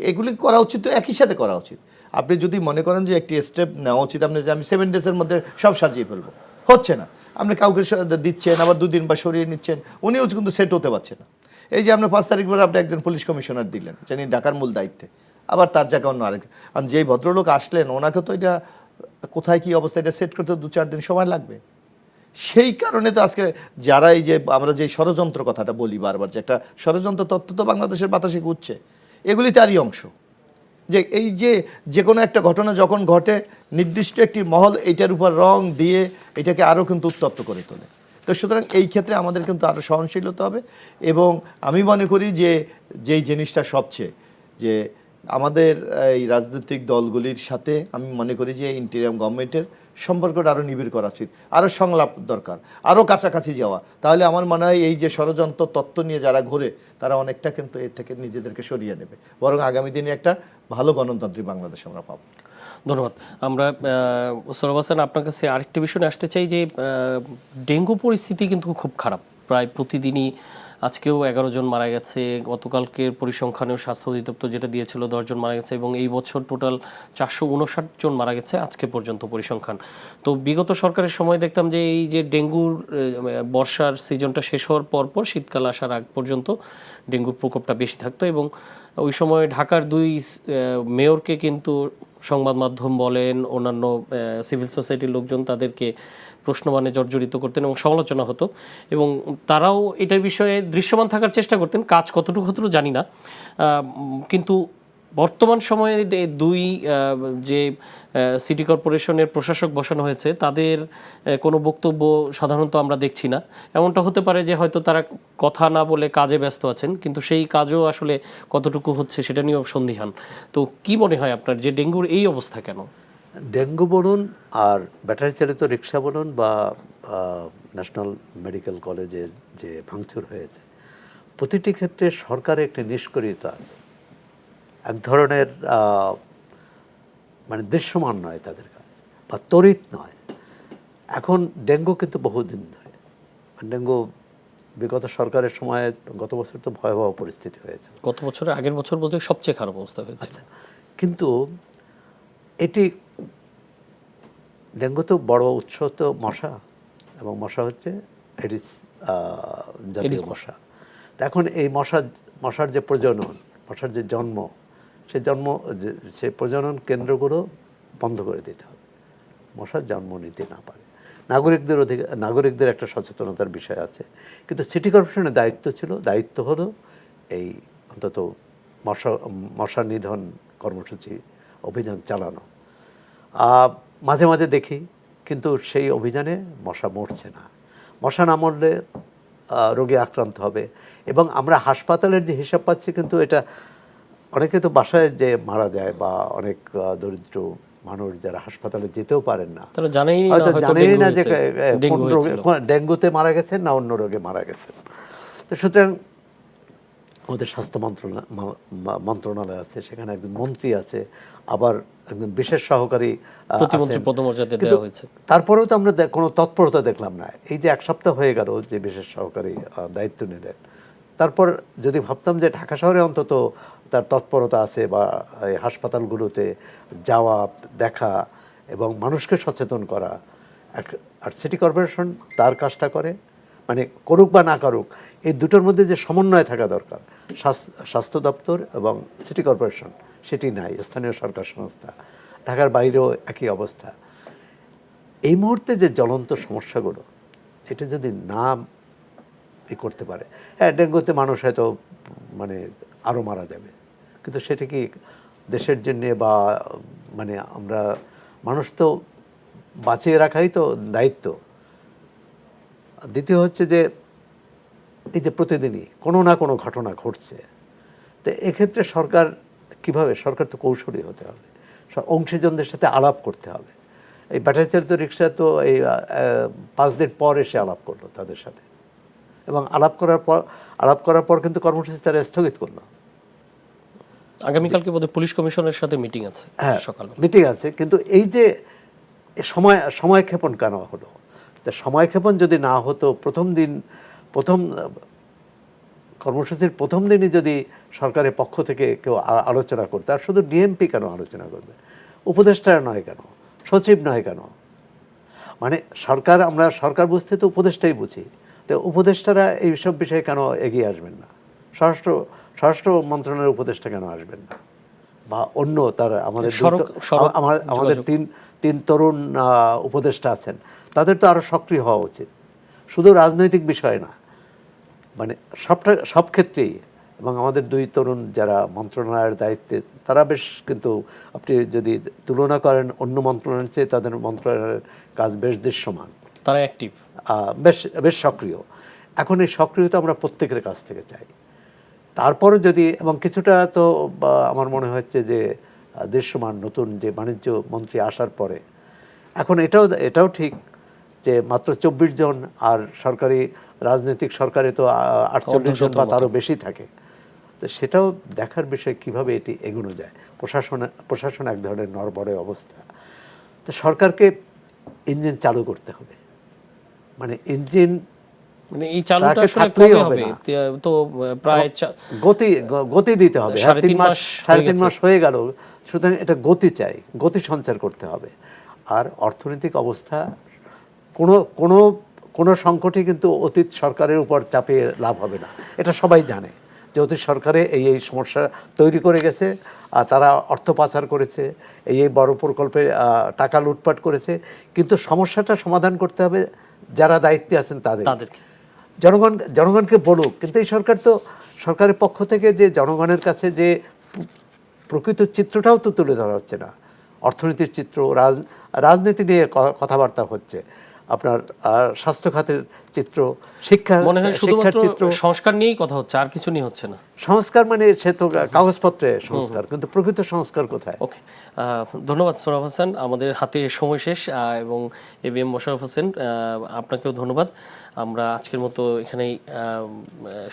S3: এগুলি করা উচিত, তো একই সাথে করা উচিত। আপনি যদি মনে করেন যে একটি স্টেপ নেওয়া উচিত, আপনি যে আমি 7 ডেজের মধ্যে সব সাজিয়ে ফেলবো, হচ্ছে না। আপনি কাউকে দিচ্ছেন, আবার 2 দিন বা সরিয়ে নিচ্ছেন, উনিও কিন্তু সেট হতে পারছে না। এই যে আপনি 5 তারিখ পরে আপনি একজন পুলিশ কমিশনার দিলেন, যিনি ঢাকার মূল দায়িত্বে, আবার তার জায়গায় অন্য আরেক, আর যেই ভদ্রলোক আসলেন, ওনাকে তো এটা কোথায় কি অবস্থা এটা সেট করতে 2-4 দিন সময় লাগবে। সেই কারণে তো আজকে যারা এই যে আমরা যে ষড়যন্ত্র কথাটা বলি বারবার, যে একটা ষড়যন্ত্র তত্ত্ব তো বাংলাদেশের বাতাসে ঘুরছে, এগুলি তারই অংশ। যে এই যে কোনো একটা ঘটনা যখন ঘটে, নির্দিষ্ট একটি মহল এইটার উপর রং দিয়ে এটাকে আরও কিন্তু উত্তপ্ত করে তোলে। তো সুতরাং এই ক্ষেত্রে আমাদের কিন্তু আরও সহনশীল হতে হবে। এবং আমি মনে করি যে যেই জিনিসটা সবচেয়ে, যে আমাদের এই রাজনৈতিক দলগুলির সাথে আমি মনে করি যে ইন্টিরিয়াম গভর্নমেন্টের সম্পর্কটা আরও নিবিড় করা উচিত, আরও সংলাপ দরকার, আরও কাছাকাছি যাওয়া। তাহলে আমার মনে হয় এই যে ষড়যন্ত্র তত্ত্ব নিয়ে যারা ঘোরে, তারা অনেকটা কিন্তু এর থেকে নিজেদেরকে সরিয়ে নেবে, বরং আগামী দিনে একটা ভালো গণতান্ত্রিক বাংলাদেশ আমরা পাবো।
S1: ধন্যবাদ। আমরা সোহরাব হাসান, আপনার কাছে আরেকটি বিষয় আসতে চাই, যে ডেঙ্গু পরিস্থিতি কিন্তু খুব খারাপ। প্রায় প্রতিদিনই, আজকেও 11 জন মারা গেছে, গতকালকের পরিসংখ্যানেও স্বাস্থ্য অধিদপ্তর যেটা দিয়েছিল 10 জন মারা গেছে, এবং এই বছর টোটাল 459 জন মারা গেছে আজকে পর্যন্ত পরিসংখ্যান। তো বিগত সরকারের সময় দেখতাম যে এই যে ডেঙ্গুর বর্ষার সিজনটা শেষ হওয়ার পর শীতকাল আসার আগ পর্যন্ত ডেঙ্গুর প্রকোপটা বেশি থাকতো, এবং ওই সময় ঢাকার 2 মেয়রকে কিন্তু সংবাদ মাধ্যম বলেন, অন্যান্য সিভিল সোসাইটির লোকজন তাদেরকে প্রশ্নমানে জর্জরিত করতেন এবং সমালোচনা হতো, এবং তারাও এটার বিষয়ে দৃশ্যমান থাকার চেষ্টা করতেন। কাজ কতটুকু জানি না, কিন্তু বর্তমান সময়ে 2 যে সিটি কর্পোরেশনের প্রশাসক বসানো হয়েছে, তাদের কোনো বক্তব্য সাধারণত আমরা দেখছি না। এমনটা হতে পারে যে হয়তো তারা কথা না বলে কাজে ব্যস্ত আছেন, কিন্তু সেই কাজও আসলে কতটুকু হচ্ছে সেটা নিয়েও সন্দিহান। তো কি মনে হয় আপনার, যে ডেঙ্গুর এই অবস্থা কেন?
S2: ডেঙ্গু বলুন আর ব্যাটারি চালিত রিক্সা বলুন বা ন্যাশনাল মেডিকেল কলেজের যে ভাঙচুর হয়েছে, প্রতিটি ক্ষেত্রে সরকারের একটি নিষ্ক্রিয়তা আছে, এক ধরনের মানে দৃশ্যমান নয় তাদের কাজ বা তড়িৎ নয়। এখন ডেঙ্গু কিন্তু বহুদিন ধরে, ডেঙ্গু বিগত সরকারের সময় গত বছর তো ভয়াবহ পরিস্থিতি হয়েছে,
S1: গত বছরের আগের বছর বলতে সবচেয়ে খারাপ অবস্থা হয়েছে।
S2: আচ্ছা, কিন্তু এটি ডেঙ্গু তো বড় উৎস তো মশা, এবং মশা হচ্ছে এডিস জাতীয়
S1: এডিস
S2: মশা। তা এখন এই মশার যে প্রজনন, মশার যে জন্ম, সে প্রজনন কেন্দ্রগুলো বন্ধ করে দিতে হবে, মশার জন্ম নিতে না পারে। নাগরিকদের একটা সচেতনতার বিষয় আছে, কিন্তু সিটি কর্পোরেশনের দায়িত্ব হলো এই অন্তত মশা নিধন কর্মসূচি অভিযান চালানো। মাঝে মাঝে দেখি কিন্তু সেই অভিযানে মশা মরছে না। মশা না মরলে রোগে আক্রান্ত হবে। এবং আমরা হাসপাতালের যে হিসাব পাচ্ছি, কিন্তু এটা অনেকে তো বাসায় যে মারা যায়, বা অনেক দরিদ্র মানুষ যারা হাসপাতালে যেতেও পারেন না,
S1: তারা জানেই
S2: না যে কোন রোগে, ডেঙ্গুতে মারা গেছেন না অন্য রোগে মারা গেছেন। তো সুতরাং আমাদের স্বাস্থ্য মন্ত্রণালয় আছে, সেখানে একজন মন্ত্রী আছে, আবার একজন বিশেষ সহকারী
S1: প্রতিমন্ত্রী পদমর্যাদা দেওয়া হয়েছে।
S2: তারপরেও তো আমরা কোনো তৎপরতা দেখলাম না। এই যে এক সপ্তাহ হয়ে গেল যে বিশেষ সহকারী দায়িত্ব নিলেন, তারপর যদি ভাবতাম যে ঢাকা শহরে অন্তত তার তৎপরতা আছে, বা এই হাসপাতালগুলোতে যাওয়া, দেখা এবং মানুষকে সচেতন করা, আর সিটি কর্পোরেশন তার কাজটা করে, মানে করুক বা না করুক, এই দুটোর মধ্যে যে সমন্বয় থাকা দরকার, স্বাস্থ্য দপ্তর এবং সিটি কর্পোরেশন, সেটি নাই। স্থানীয় সরকার সংস্থা, ঢাকার বাইরেও একই অবস্থা। এই মুহূর্তে যে জ্বলন্ত সমস্যাগুলো, সেটা যদি না করতে পারে, হ্যাঁ, ডেঙ্গুতে মানুষ হয়তো মানে আরও মারা যাবে, কিন্তু সেটা কি দেশের জন্যে, বা মানে আমরা মানুষ তো বাঁচিয়ে রাখাই তো দায়িত্ব। দ্বিতীয় হচ্ছে যে এই যে প্রতিদিনই কোনো না কোনো ঘটনা ঘটছে, তো এক্ষেত্রে সরকার তো কৌশলী হতে হবে, অংশীজনদের সাথে আলাপ করতে হবে। এই ব্যাটারি চালিত রিক্সা তো এই 5 দিন পর এসে আলাপ করলো তাদের সাথে, এবং আলাপ করার পর কিন্তু কর্মসূচি তারা স্থগিত করলো।
S1: আগামীকালকে বোধহয় পুলিশ কমিশনের সাথে মিটিং আছে,
S2: হ্যাঁ,
S1: সকালবেলা
S2: মিটিং আছে, কিন্তু এই যে সময়ক্ষেপণ কেন হলো? তা সময়ক্ষেপণ যদি না হতো, প্রথম কর্মসূচির প্রথম দিনই যদি সরকারের পক্ষ থেকে কেউ আলোচনা করতো, আর শুধু ডিএমপি কেন আলোচনা করবে, উপদেষ্টা নয় কেন, সচিব নয় কেন? মানে আমরা সরকার বুঝতে তো উপদেষ্টাই বুঝি, তো উপদেষ্টারা এইসব বিষয়ে কেন এগিয়ে আসবেন না? স্বরাষ্ট্র মন্ত্রণালয়ের উপদেষ্টা কেন আসবেন না? বা অন্য আমাদের তিন তরুণ উপদেষ্টা আছেন, তাদের তো আরও সক্রিয় হওয়া উচিত। শুধু রাজনৈতিক বিষয় না, মানে সব ক্ষেত্রেই। এবং আমাদের 2 তরুণ যারা মন্ত্রণালয়ের দায়িত্বে, তারা বেশ, কিন্তু আপনি যদি তুলনা করেন অন্য মন্ত্রণালয়ের চেয়ে, তাদের মন্ত্রণালয়ের কাজ বেশ দৃশ্যমান,
S1: তারা অ্যাক্টিভ,
S2: বেশ সক্রিয়। এখন এই সক্রিয়তা আমরা প্রত্যেকের কাছ থেকে চাই। তারপরে যদি, এবং কিছুটা তো আমার মনে হচ্ছে যে দৃশ্যমান নতুন যে বাণিজ্য মন্ত্রী আসার পরে, এখন এটাও ঠিক যে মাত্র 24 জন, আর রাজনৈতিক সরকারে তো 48 জন বা তারও বেশি থাকে। তো সেটাও দেখার বিষয়, কিভাবে এটি এগোনো যায়। প্রশাসন এক ধরনের নড়বড়ে অবস্থা। তো সরকারকে ইঞ্জিন চালু করতে হবে, মানে ইঞ্জিন,
S1: মানে এই চালুটা আসলে কবে হবে? তো প্রায়
S2: গতি দিতে হবে। 3.5 মাস হয়ে গেল, সুতরাং এটা গতি সঞ্চার করতে হবে। আর অর্থনৈতিক অবস্থা, কোনো সংকটই কিন্তু অতীত সরকারের উপর চাপিয়ে লাভ হবে না, এটা সবাই জানে যে অতীত সরকারে এই সমস্যা তৈরি করে গেছে, আর তারা অর্থ পাচার করেছে, এই বড় প্রকল্পে টাকা লুটপাট করেছে। কিন্তু সমস্যাটা সমাধান করতে হবে যারা দায়িত্বে আছেন তাদেরকে। জনগণকে বলুক, কিন্তু এই সরকারের পক্ষ থেকে যে জনগণের কাছে যে প্রকৃত চিত্রটাও তো তুলে ধরা হচ্ছে না। অর্থনীতির চিত্র, রাজনীতি নিয়ে কথাবার্তা হচ্ছে, আপনার স্বাস্থ্য খাতের চিত্র, শিক্ষা
S1: মনে হয়
S2: শিক্ষার
S1: শুধুমাত্র
S2: চিত্র।
S1: সংস্কার নিয়েই কথা হচ্ছে, আর কিছু নিয়ে হচ্ছে না।
S2: সংস্কার মানে সে তো কাগজপত্রে সংস্কার, কিন্তু প্রকৃত সংস্কার কোথায়?
S1: ওকে, ধন্যবাদ সোহরাব হাসান। আমাদের হাতে সময় শেষ, এবং ABM মোশাররফ হোসেন, আপনাকেও ধন্যবাদ। আমরা আজকের মতো এখানেই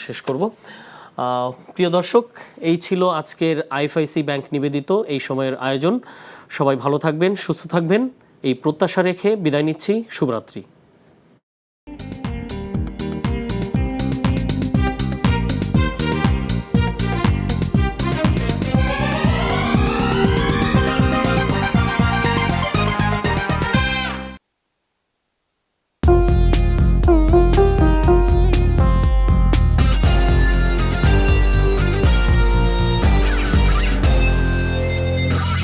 S1: শেষ করব। প্রিয় দর্শক, এই ছিল আজকের আইএফআইসি ব্যাংক নিবেদিত এই সময়ের আয়োজন। সবাই ভালো থাকবেন, সুস্থ থাকবেন, এই প্রত্যাশা রেখে বিদায় নিচ্ছি। শুভরাত্রি।